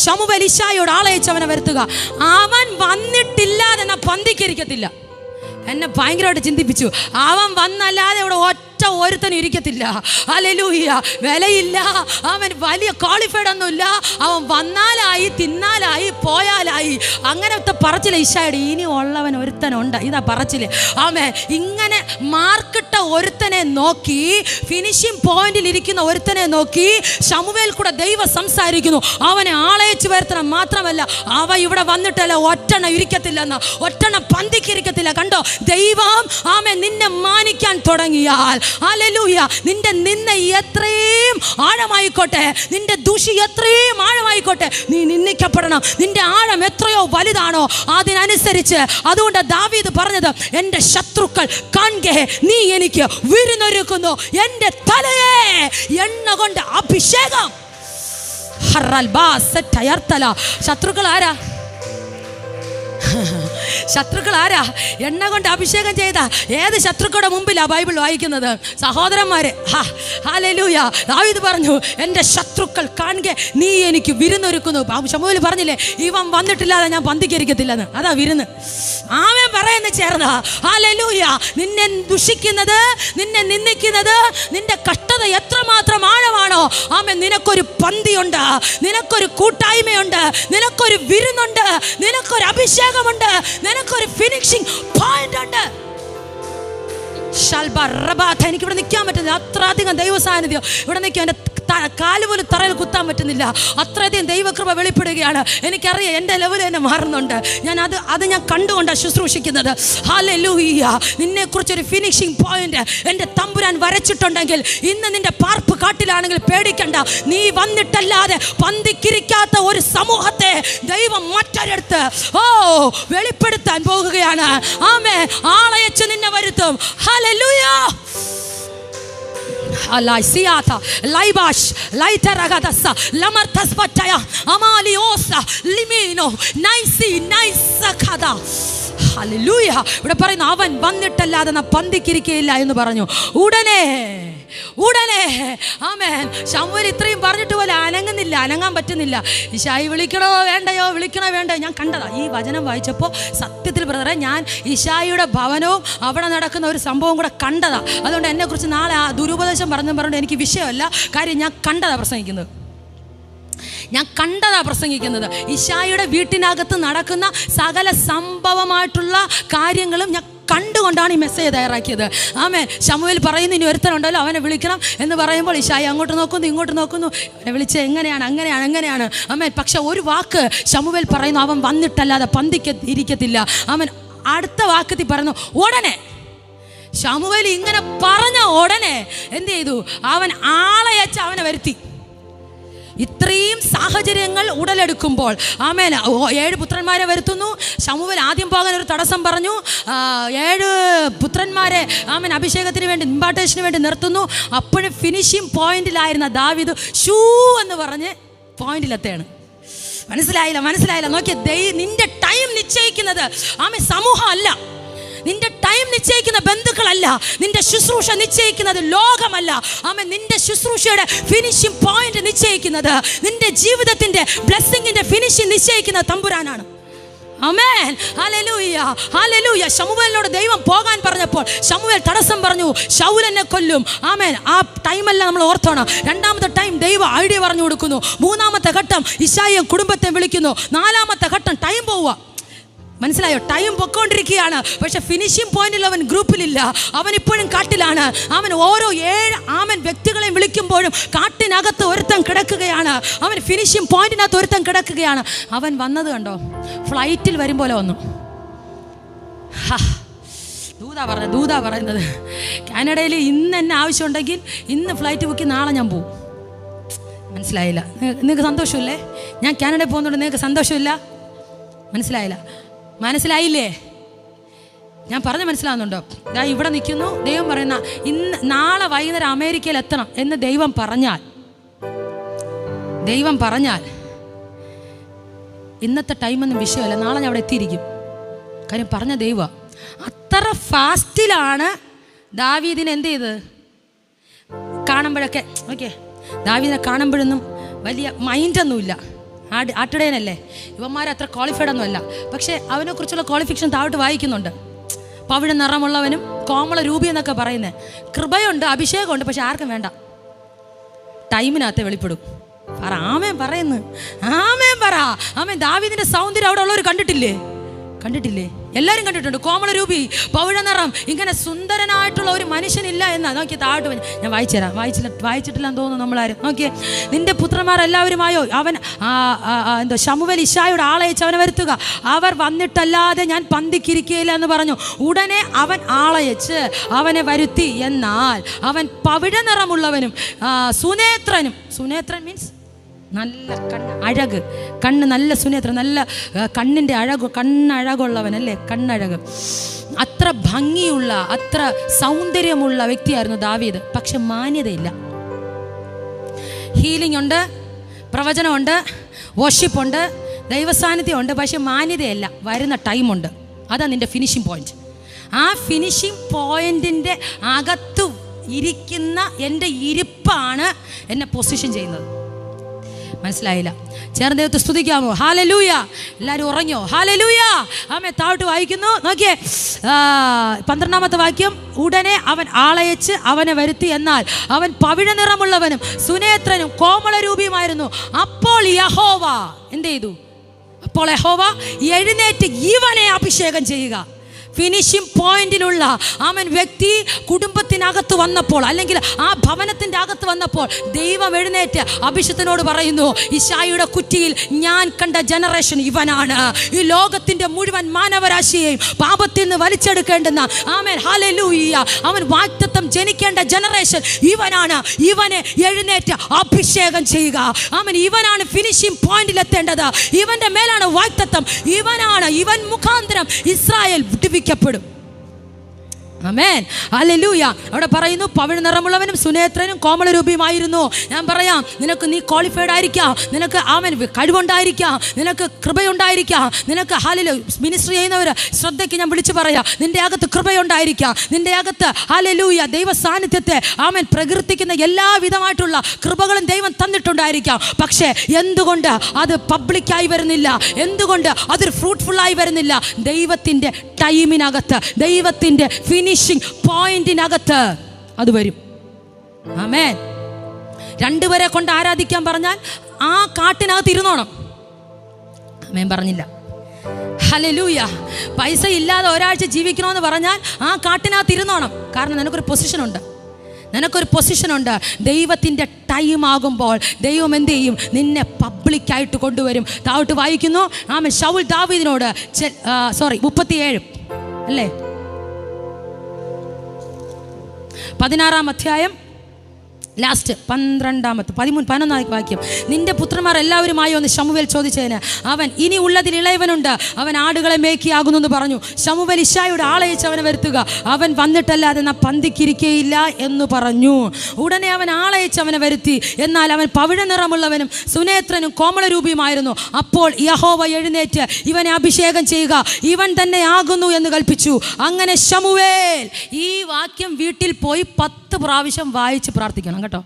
ശമൂവേൽ ഇശായോട് ആളയച്ചവനെ വരുത്തുക. അവൻ വന്നിട്ടില്ലാതെ എന്നാ പന്തിക്കിരിക്കത്തില്ല. എന്നെ ഭയങ്കരമായിട്ട് ചിന്തിപ്പിച്ചു. അവൻ വന്നല്ലാതെ ഇവിടെ ഒരുത്തനും ഇരിക്കത്തില്ല. ഹല്ലേലൂയ. വിലയില്ല, അവൻ വലിയ ക്വാളിഫൈഡ് ഒന്നുമില്ല. അവൻ വന്നാലായി, തിന്നാലായി, പോയാലായി. അങ്ങനത്തെ പറച്ചില്ല ഇശായുടെ. ഇനി ഉള്ളവൻ ഒരുത്തനുണ്ട്, ഇതാ പറച്ചില്. ആമേ, ഇങ്ങനെ മാർക്കിട്ട ഒരുത്തനെ നോക്കി, ഫിനിഷിംഗ് പോയിന്റിൽ ഇരിക്കുന്ന ഒരുത്തനെ നോക്കി ശമൂവേൽ കൂടെ ദൈവം സംസാരിക്കുന്നു. അവനെ ആളയച്ച് വരുത്തണം. മാത്രമല്ല, അവ ഇവിടെ വന്നിട്ടല്ല ഒറ്റെണ്ണ ഇരിക്കത്തില്ലെന്ന്, ഒറ്റെണ്ണ പന്തിക്കിരിക്കത്തില്ല. കണ്ടോ, ദൈവം ആമേ നിന്നെ മാനിക്കാൻ തുടങ്ങിയാൽ, ഹല്ലേലൂയ, നിന്റെ നിന്ന എത്രയും ആഴമായിക്കോട്ടെ, നിന്റെ ദുഷി എത്രയും ആഴമായിക്കോട്ടെ, നീ നിന്ദിക്കപ്പെടണം. നിന്റെ ആഴം എത്രയോ വലുതാണോ അതിനനുസരിച്ച്. അതുകൊണ്ട് ദാവീദ് പറഞ്ഞത്, എൻ്റെ ശത്രുക്കൾ കാണെ നീ എനിക്ക് വിരുന്നൊരുക്കുന്നു, എൻ്റെ തലയെ എണ്ണ കൊണ്ട് അഭിഷേകം. ശത്രുക്കൾ ആരാ? എണ്ണ കൊണ്ട് അഭിഷേകം ചെയ്ത ഏത് ശത്രുക്കളുടെ മുമ്പിലാ ബൈബിൾ വായിക്കുന്നത്? സഹോദരന്മാരെ, ഹല്ലേലൂയ. ദാവീദ് പറഞ്ഞു, എൻ്റെ ശത്രുക്കൾ കാണെ നീ എനിക്ക് വിരുന്നൊരുക്കുന്നു. ശമൂവേൽ പറഞ്ഞില്ലേ, ഇവൻ വന്നിട്ടില്ലാതെ ഞാൻ പന്തിക്കരിക്കത്തില്ലെന്ന്. അതാ വിരുന്ന്. ആമേൻ പറയുന്ന ചേർന്ന. ഹല്ലേലൂയ. നിന്നെ ദുഷിക്കുന്നത്, നിന്നെ നിന്ദിക്കുന്നത്, നിന്റെ കഷ്ടത എത്രമാത്രം ആഴമാണോ, ആമേൻ, നിനക്കൊരു പന്തിയുണ്ട്, നിനക്കൊരു കൂട്ടായ്മയുണ്ട്, നിനക്കൊരു വിരുന്നുണ്ട്, നിനക്കൊരു അഭിഷേകമുണ്ട്, നിനക്കൊരു ഫിനിഷിംഗ് പോയിന്റ് ഉണ്ട്. എനിക്കിവിടെ നിൽക്കാൻ പറ്റുന്നില്ല, അത്രയധികം ദൈവ സാന്നിധ്യം ഇവിടെ നിൽക്കാൻ. എൻ്റെ കാല് പോലും തറയിൽ കുത്താൻ പറ്റുന്നില്ല, അത്രയധികം ദൈവകൃപ വെളിപ്പെടുകയാണ്. എനിക്കറിയാം എൻ്റെ ലെവൽ തന്നെ മാറുന്നുണ്ട്. അത് ഞാൻ കണ്ടുകൊണ്ടാണ് ശുശ്രൂഷിക്കുന്നത്. ഹല്ലേലൂയ. നിന്നെക്കുറിച്ചൊരു ഫിനിഷിംഗ് പോയിന്റ് എൻ്റെ തമ്പുരാൻ വരച്ചിട്ടുണ്ടെങ്കിൽ, ഇന്ന് നിന്റെ പാർപ്പ് കാട്ടിലാണെങ്കിൽ പേടിക്കണ്ട. നീ വന്നിട്ടല്ലാതെ പന്തിക്കിരിക്കാത്ത ഒരു സമൂഹത്തെ ദൈവം മറ്റൊരിടത്ത് വെളിപ്പെടുത്താൻ പോകുകയാണ്. ആമേ, ആളയച്ച് നിന്നെ വരുത്തും. ഹല്ലേലൂയ. ഇവിടെ പറയുന്നു, അവൻ വന്നിട്ടല്ലാതെ പന്തിക്കിരിക്കുകയില്ല എന്ന് പറഞ്ഞു. ഉടനെ ആമേൻ. ശമൂവേൽ ഇത്രയും പറഞ്ഞിട്ട് പോലെ അനങ്ങാൻ പറ്റുന്നില്ല. ഇശായി വിളിക്കണോ വേണ്ടയോ, ഞാൻ കണ്ടതാ ഈ വചനം വായിച്ചപ്പോൾ. സത്യത്തിൽ ബ്രദറെ, ഞാൻ ഇശായിയുടെ ഭവനവും അവിടെ നടക്കുന്ന ഒരു സംഭവം കൂടെ കണ്ടതാ. അതുകൊണ്ട് എന്നെക്കുറിച്ച് നാളെ ആ ദുരുപദേശം പറഞ്ഞുകൊണ്ട് എനിക്ക് വിഷയമല്ല. കാര്യം ഞാൻ കണ്ടതാ പ്രസംഗിക്കുന്നത്. ഇശായിയുടെ വീട്ടിനകത്ത് നടക്കുന്ന സകല സംഭവമായിട്ടുള്ള കാര്യങ്ങളും ഞാൻ കണ്ടുകൊണ്ടാണ് ഈ മെസ്സേജ് തയ്യാറാക്കിയത്. ആമേൻ. ശമൂവേൽ പറയുന്നു ഇനി ഒരുത്തനുണ്ടല്ലോ അവനെ വിളിക്കണം എന്ന് പറയുമ്പോൾ ഇശായി അങ്ങോട്ട് നോക്കുന്നു ഇങ്ങോട്ട് നോക്കുന്നു. അവനെ വിളിച്ച് എങ്ങനെയാണ് അങ്ങനെയാണ് അങ്ങനെയാണ്. ആമേൻ. പക്ഷെ ഒരു വാക്ക് ശമൂവേൽ പറയുന്നു, അവൻ വന്നിട്ടല്ലാതെ പന്തിക്ക് ഇരിക്കത്തില്ല. ആമേൻ. അടുത്ത വാക്കത്തിൽ പറയുന്നു ഉടനെ. ശമൂവേൽ ഇങ്ങനെ പറഞ്ഞ ഉടനെ എന്ത് ചെയ്തു? അവൻ ആളയച്ച് അവനെ വരുത്തി. ഇത്രയും സാഹചര്യങ്ങൾ ഉടലെടുക്കുമ്പോൾ ആമേൻ 7 പുത്രന്മാരെ വരുത്തുന്നു. ശമൂവേൽ ആദ്യം പോകാൻ ഒരു തടസ്സം പറഞ്ഞു. 7 പുത്രന്മാരെ ആമേൻ അഭിഷേകത്തിന് വേണ്ടി ഇമ്പാർട്ടേഷന് വേണ്ടി നിർത്തുന്നു. അപ്പോഴും ഫിനിഷിംഗ് പോയിന്റിലായിരുന്ന ദാവീദ് ഷൂ എന്ന് പറഞ്ഞ് പോയിന്റിലെത്താണ്. മനസ്സിലായില്ല. നോക്കിയ നിന്റെ ടൈം നിശ്ചയിക്കുന്നത് ആമേൻ സമൂഹം അല്ല, നിന്റെ ടൈം നിശ്ചയിക്കുന്ന ബന്ധുക്കളല്ല, നിന്റെ ശുശ്രൂഷ നിശ്ചയിക്കുന്നത് ലോകമല്ല. ആമേൻ. നിന്റെ ശുശ്രൂഷയുടെ ഫിനിഷിംഗ് പോയിന്റ് നിശ്ചയിക്കുന്നത്, നിന്റെ ജീവിതത്തിന്റെ ബ്ലെസ്സിങ്ങിന്റെ ഫിനിഷിംഗ് നിശ്ചയിക്കുന്നത് തമ്പുരാനാണ്. ആമേൻ. Hallelujah, hallelujah. ശമൂവേലിനോട് ദൈവം പോകാൻ പറഞ്ഞപ്പോൾ ശമൂവേൽ തടസ്സം പറഞ്ഞു, ശൗൽ എന്നെ കൊല്ലും. ആമേൻ. ആ ടൈമല്ല നമ്മൾ ഓർത്തോണം. രണ്ടാമത്തെ ടൈം ദൈവം ഐഡിയ പറഞ്ഞു കൊടുക്കുന്നു. മൂന്നാമത്തെ ഘട്ടം ഇശായിയെ കുടുംബത്തെ വിളിക്കുന്നു. നാലാമത്തെ ഘട്ടം ടൈം പോവുക. മനസ്സിലായോ? ടൈം പൊക്കോണ്ടിരിക്കുകയാണ്. പക്ഷെ ഫിനിഷിംഗ് പോയിന്റിൽ അവൻ ഗ്രൂപ്പിലില്ല, അവൻ ഇപ്പോഴും കാട്ടിലാണ്. അവൻ ഓരോ 7 വ്യക്തികളെ വിളിക്കുമ്പോഴും കാട്ടിനകത്ത് ഒരുത്തൻ കിടക്കുകയാണ്. അവൻ ഫിനിഷിംഗ് പോയിന്റിനകത്ത് ഒരുത്തൻ കിടക്കുകയാണ്. അവൻ വന്നത് കണ്ടോ? ഫ്ലൈറ്റിൽ വരും പോലെ വന്നു. ദൂതാ പറയുന്നത് കാനഡയിൽ ഇന്ന് എന്നെ ആവശ്യമുണ്ടെങ്കിൽ ഇന്ന് ഫ്ലൈറ്റ് ബുക്ക്, നാളെ ഞാൻ പോകും. മനസ്സിലായില്ല? നിങ്ങൾക്ക് സന്തോഷമില്ലേ? ഞാൻ കാനഡയിൽ പോകുന്നുണ്ട്, നിങ്ങൾക്ക് സന്തോഷമില്ല? മനസ്സിലായില്ലേ? ഞാൻ പറഞ്ഞ് മനസ്സിലാവുന്നുണ്ടോ? ഇവിടെ നിൽക്കുന്നു, ദൈവം പറയുന്ന നാളെ വൈകുന്നേരം അമേരിക്കയിൽ എത്തണം എന്ന് ദൈവം പറഞ്ഞാൽ ഇന്നത്തെ ടൈമൊന്നും വിഷയമല്ല, നാളെ ഞാൻ അവിടെ എത്തിയിരിക്കും. കാര്യം പറഞ്ഞ ദൈവം അത്ര ഫാസ്റ്റിലാണ് ദാവീദിനെ എന്ത് ചെയ്ത് കാണുമ്പോഴൊക്കെ. ഓക്കെ, ദാവീദിനെ കാണുമ്പോഴൊന്നും വലിയ മൈൻഡൊന്നുമില്ല. ആട്ടിടയനല്ലേ, ഇവന്മാർ അത്ര ക്വാളിഫൈഡ് ഒന്നും അല്ല. പക്ഷേ അവനെക്കുറിച്ചുള്ള ക്വാളിഫിക്കേഷൻ താഴോട്ട് വായിക്കുന്നുണ്ട്. പവിഴ നിറമുള്ളവനും കോമള രൂപി എന്നൊക്കെ പറയുന്നത്. കൃപയുണ്ട്, അഭിഷേകമുണ്ട്, പക്ഷെ ആർക്കും വേണ്ട. ടൈമിനകത്ത് വെളിപ്പെടും. ആമേൻ പറയുന്നു. ആമേൻ പറ. ആമേൻ. ദാവീദിന്റെ സൗന്ദര്യം അവിടെ ഉള്ളവർ കണ്ടിട്ടില്ലേ? എല്ലാവരും കണ്ടിട്ടുണ്ട്. കോമള രൂപി, പവിഴ നിറം, ഇങ്ങനെ സുന്ദരനായിട്ടുള്ള ഒരു മനുഷ്യനില്ല എന്നാ. നോക്കിയ താഴോട്ട് ഞാൻ വായിച്ചുതരാം. വായിച്ചിട്ടില്ലാന്ന് തോന്നുന്നു നമ്മളാരും. നോക്കിയേ, നിന്റെ പുത്രന്മാരെല്ലാവരുമായോ അവൻ ശമൂവേൽ ഇശായിയുടെ ആളയച്ച് അവനെ വരുത്തുക, അവർ വന്നിട്ടല്ലാതെ ഞാൻ പന്തിക്കിരിക്കുകയില്ല എന്ന് പറഞ്ഞു. ഉടനെ അവൻ ആളയച്ച് അവനെ വരുത്തി. എന്നാൽ അവൻ പവിഴ നിറമുള്ളവനും സുനേത്രനും. സുനേത്രൻ മീൻസ് നല്ല കണ്ണ് നല്ല സുനേത്രൻ, നല്ല കണ്ണിൻ്റെ കണ്ണഴകുള്ളവനല്ലേ, കണ്ണഴക്. അത്ര ഭംഗിയുള്ള, അത്ര സൗന്ദര്യമുള്ള വ്യക്തിയായിരുന്നു ദാവീദ്. പക്ഷെ മാന്യതയില്ല. ഹീലിംഗ് ഉണ്ട്, പ്രവചനമുണ്ട്, വർഷിപ്പുണ്ട്, ദൈവസാന്നിധ്യമുണ്ട്, പക്ഷെ മാന്യതയല്ല. വരുന്ന ടൈമുണ്ട്. അതാണ് നിൻ്റെ ഫിനിഷിംഗ് പോയിന്റ്. ആ ഫിനിഷിംഗ് പോയിന്റിൻ്റെ അകത്ത് ഇരിക്കുന്ന എൻ്റെ ഇരിപ്പാണ് എന്നെ പൊസിഷൻ ചെയ്യുന്നത്. മനസ്സിലായില്ല? ചേർന്ന് ദൈവത്തെ സ്തുതിക്കാമോ? ഹല്ലേലൂയ. എല്ലാവരും ഉറങ്ങിയോ? ഹല്ലേലൂയ. ആമേൻ. താഴോട്ട് വായിക്കുന്നു, നോക്കിയേ, 12ാമത്തെ വാക്യം. ഉടനെ അവൻ ആളയച്ച് അവനെ വരുത്തി. എന്നാൽ അവൻ പവിഴ നിറമുള്ളവനും സുനേത്രനും കോമളരൂപിയുമായിരുന്നു. അപ്പോൾ യഹോവ എന്ത് ചെയ്തു? അപ്പോൾ യഹോവ എഴുന്നേറ്റ് ഇവനെ അഭിഷേകം ചെയ്യുക. ഫിനിഷിംഗ് പോയിന്റിലുള്ള അവൻ വ്യക്തി കുടുംബത്തിനകത്ത് വന്നപ്പോൾ, അല്ലെങ്കിൽ ആ ഭവനത്തിൻ്റെ അകത്ത് വന്നപ്പോൾ, ദൈവം എഴുന്നേറ്റ് അഭിഷേകത്തിനോട് പറയുന്നു, ഇശായിയുടെ കുറ്റിയിൽ ഞാൻ കണ്ട ജനറേഷൻ ഇവനാണ്. ഈ ലോകത്തിൻ്റെ മുഴുവൻ മാനവരാശിയെയും പാപത്തിൽ നിന്ന് വലിച്ചെടുക്കേണ്ടുന്ന ആമേൻ ഹല്ലേലൂയ അവൻ വാഗ്ദത്തം ജനിക്കേണ്ട ജനറേഷൻ ഇവനാണ്. ഇവനെ എഴുന്നേറ്റ് അഭിഷേകം ചെയ്യുക. ആമേൻ. ഇവനാണ് ഫിനിഷിംഗ് പോയിന്റിലെത്തേണ്ടത്. ഇവന്റെ മേലാണ് വാഗ്ദത്തം. ഇവൻ മുഖാന്തരം ഇസ്രായേൽ വിടുവിക്കപ്പെടും. ആമേൻ. ഹല്ലേലൂയ. അവിടെ പറയുന്നു പവിഴ നിറമുള്ളവനും സുനേത്രനും കോമളരൂപിയുമായിരുന്നു. ഞാൻ പറയാം, നീ ക്വാളിഫൈഡ് ആയിരിക്കാം, നിനക്ക് ആമേൻ കഴിവുണ്ടായിരിക്കാം, നിനക്ക് കൃപയുണ്ടായിരിക്കാം, നിനക്ക് ഹല്ലേലൂയ മിനിസ്ട്രി ചെയ്യുന്നവർ ശ്രദ്ധയ്ക്ക് ഞാൻ വിളിച്ചു പറയാം, നിന്റെ അകത്ത് കൃപയുണ്ടായിരിക്കാം, നിന്റെ അകത്ത് ഹല്ലേലൂയ ദൈവ സാന്നിധ്യത്തെ ആമേൻ പ്രകീർത്തിക്കുന്ന എല്ലാവിധമായിട്ടുള്ള കൃപകളും ദൈവം തന്നിട്ടുണ്ടായിരിക്കാം. പക്ഷേ എന്തുകൊണ്ട് അത് പബ്ലിക്കായി വരുന്നില്ല? എന്തുകൊണ്ട് അതൊരു ഫ്രൂട്ട്ഫുള്ളായി വരുന്നില്ല? ദൈവത്തിൻ്റെ ടൈമിനകത്ത്, ദൈവത്തിൻ്റെ ഫിനിഷിംഗ് പോയിന്റിനകത്ത് അത് വരും. ആമേൻ. 2 പേരെ കൊണ്ട് ആരാധിക്കാൻ പറഞ്ഞാൽ ആ കാട്ടിനകത്ത് ഇരുന്നോണം. ആമേൻ പറഞ്ഞില്ല. ഹല്ലേലൂയ. പൈസ ഇല്ലാതെ ഒരാഴ്ച ജീവിക്കണമെന്ന് പറഞ്ഞാൽ ആ കാട്ടിനകത്ത് ഇരുന്നോണം. കാരണം നിനക്കൊരു പൊസിഷനുണ്ട്, നിനക്കൊരു പൊസിഷനുണ്ട്. ദൈവത്തിൻ്റെ ടൈം ആകുമ്പോൾ ദൈവം എന്ത് ചെയ്യും? നിന്നെ പബ്ലിക്കായിട്ട് കൊണ്ടുവരും. താഴോട്ട് വായിക്കുന്നു. ആമേൻ. ശൗൽ ദാവീദിനോട് 37 അല്ലേ, 16-ാം അധ്യായം ലാസ്റ്റ് 11 വാക്യം. നിന്റെ പുത്രന്മാർ എല്ലാവരുമായി ഒന്ന് ശമൂവേൽ ചോദിച്ചതിന് അവൻ, ഇനി ഉള്ളതിൽ ഇളയവനുണ്ട്, അവൻ ആടുകളെ മേക്കിയാകുന്നു എന്ന് പറഞ്ഞു. ശമൂവേൽ ഇശ്ശായിയുടെ ആളയച്ച് അവനെ വരുത്തുക, അവൻ വന്നിട്ടല്ലാതെ നാം പന്തിക്കിരിക്കയില്ല എന്ന് പറഞ്ഞു. ഉടനെ അവൻ ആളയച്ച് അവനെ വരുത്തി. എന്നാൽ അവൻ പവിഴ നിറമുള്ളവനും സുനേത്രനും കോമളരൂപിയുമായിരുന്നു. അപ്പോൾ യഹോവ എഴുന്നേറ്റ് ഇവനെ അഭിഷേകം ചെയ്യുക, ഇവൻ തന്നെ ആകുന്നു എന്ന് കൽപ്പിച്ചു. അങ്ങനെ ശമൂവേൽ ഈ വാക്യം വീട്ടിൽ പോയി 10 പ്രാവശ്യം വായിച്ച് പ്രാർത്ഥിക്കണം കേട്ടോ.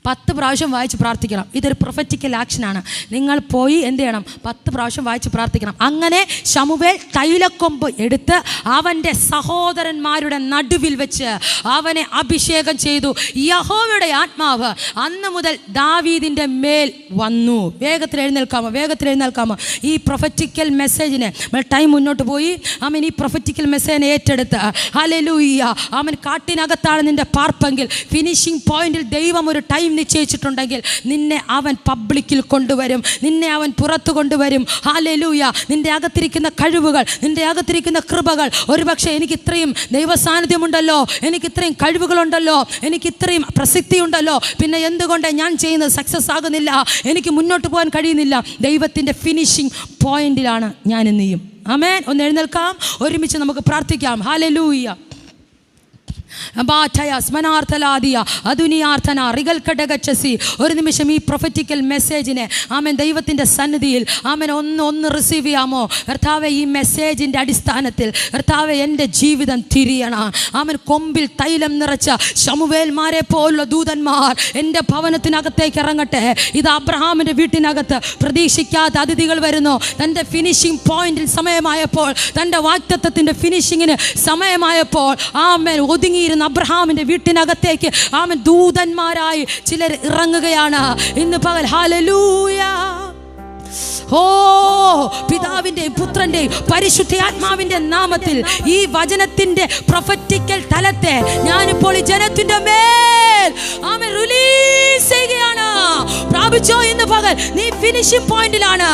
10 പ്രാവശ്യം വായിച്ച് പ്രാർത്ഥിക്കണം. ഇതൊരു പ്രൊഫറ്റിക്കൽ ആക്ഷനാണ്. നിങ്ങൾ പോയി എന്ത് ചെയ്യണം? 10 പ്രാവശ്യം വായിച്ച് പ്രാർത്ഥിക്കണം. അങ്ങനെ ശമൂവേൽ തൈലക്കൊമ്പ് എടുത്ത് അവൻ്റെ സഹോദരന്മാരുടെ നടുവിൽ വെച്ച് അവനെ അഭിഷേകം ചെയ്തു. യഹോവയുടെ ആത്മാവ് അന്ന് മുതൽ ദാവീദിൻ്റെ മേൽ വന്നു. വേഗത്തിൽ എഴുന്നേൽക്കാമോ? ഈ പ്രൊഫറ്റിക്കൽ മെസ്സേജിനെ ടൈം മുന്നോട്ട് പോയി. അവൻ ഈ പ്രൊഫറ്റിക്കൽ മെസ്സേജിനെ ഏറ്റെടുത്ത് ഹല്ലേലൂയ. അവൻ കാട്ടിനകത്താണ് നിൻ്റെ പാർപ്പെങ്കിൽ ഫിനിഷിംഗ് പോയിന്റിൽ ദൈവം ഒരു ടൈം നിശ്ചയിച്ചിട്ടുണ്ടെങ്കിൽ നിന്നെ അവൻ പബ്ലിക്കിൽ കൊണ്ടുവരും, നിന്നെ അവൻ പുറത്തു കൊണ്ടുവരും. ഹല്ലേലൂയ. നിന്റെ അകത്തിരിക്കുന്ന കഴിവുകൾ, നിന്റെ അകത്തിരിക്കുന്ന കൃപകൾ, ഒരുപക്ഷെ എനിക്ക് ഇത്രയും ദൈവസാന്നിധ്യമുണ്ടല്ലോ, എനിക്ക് ഇത്രയും കഴിവുകളുണ്ടല്ലോ, എനിക്ക് ഇത്രയും പ്രസക്തി ഉണ്ടല്ലോ, പിന്നെ എന്തുകൊണ്ട് ഞാൻ ചെയ്യുന്നത് സക്സസ് ആകുന്നില്ല, എനിക്ക് മുന്നോട്ട് പോകാൻ കഴിയുന്നില്ല? ദൈവത്തിൻ്റെ ഫിനിഷിംഗ് പോയിന്റിലാണ് ഞാൻ നീയും. ആമേൻ. ഒന്ന് എഴുന്നേൽക്കാം, ഒരുമിച്ച് നമുക്ക് പ്രാർത്ഥിക്കാം. ഹല്ലേലൂയ. ഒരു നിമിഷം ഈ പ്രൊഫറ്റിക്കൽ മെസ്സേജിനെ ആമേൻ ദൈവത്തിൻ്റെ സന്നിധിയിൽ ആമേൻ ഒന്ന് റിസീവ് ചെയ്യാമോ? കർത്താവേ, ഈ മെസ്സേജിൻ്റെ അടിസ്ഥാനത്തിൽ കർത്താവേ എൻ്റെ ജീവിതം തിരിയണം. ആമേൻ. കൊമ്പിൽ തൈലം നിറച്ച ശമൂവേൽമാരെ പോലുള്ള ദൂതന്മാർ എൻ്റെ ഭവനത്തിനകത്തേക്ക് ഇറങ്ങട്ടെ. ഇത് അബ്രഹാമിൻ്റെ വീട്ടിനകത്ത് പ്രതീക്ഷിക്കാത്ത അതിഥികൾ വരുന്നു. തൻ്റെ ഫിനിഷിംഗ് പോയിന്റിൽ സമയമായപ്പോൾ, തൻ്റെ വാഗ്ദത്തത്തിൻ്റെ ഫിനിഷിങ്ങിന് സമയമായപ്പോൾ ആമേൻ ഒതുങ്ങിയിരുന്ന അബ്രഹാമിൻ്റെ വീട്ടിനകത്തേക്ക് ആമേൻ ദൂതന്മാരായി ചിലർ ഇറങ്ങുകയാണ് ഇന്ന് പകൽ. ഹല്ലേലൂയ. ഓ, പിതാവിൻ്റെയും പുത്രൻ്റെയും പരിശുദ്ധാത്മാവിൻ്റെ നാമത്തിൽ ഈ വചനത്തിൻ്റെ പ്രൊഫറ്റിക്കൽ തലത്തെ ഞാനിപ്പോൾ ഈ ജനത്തിൻ്റെ മേൽ ആമേൻ റിലീസ് ചെയ്യുകയാണ്. പ്രാപിച്ചോ? ഇന്ന് പകൽ നീ ഫിനിഷിംഗ് പോയിന്റിലാണ്.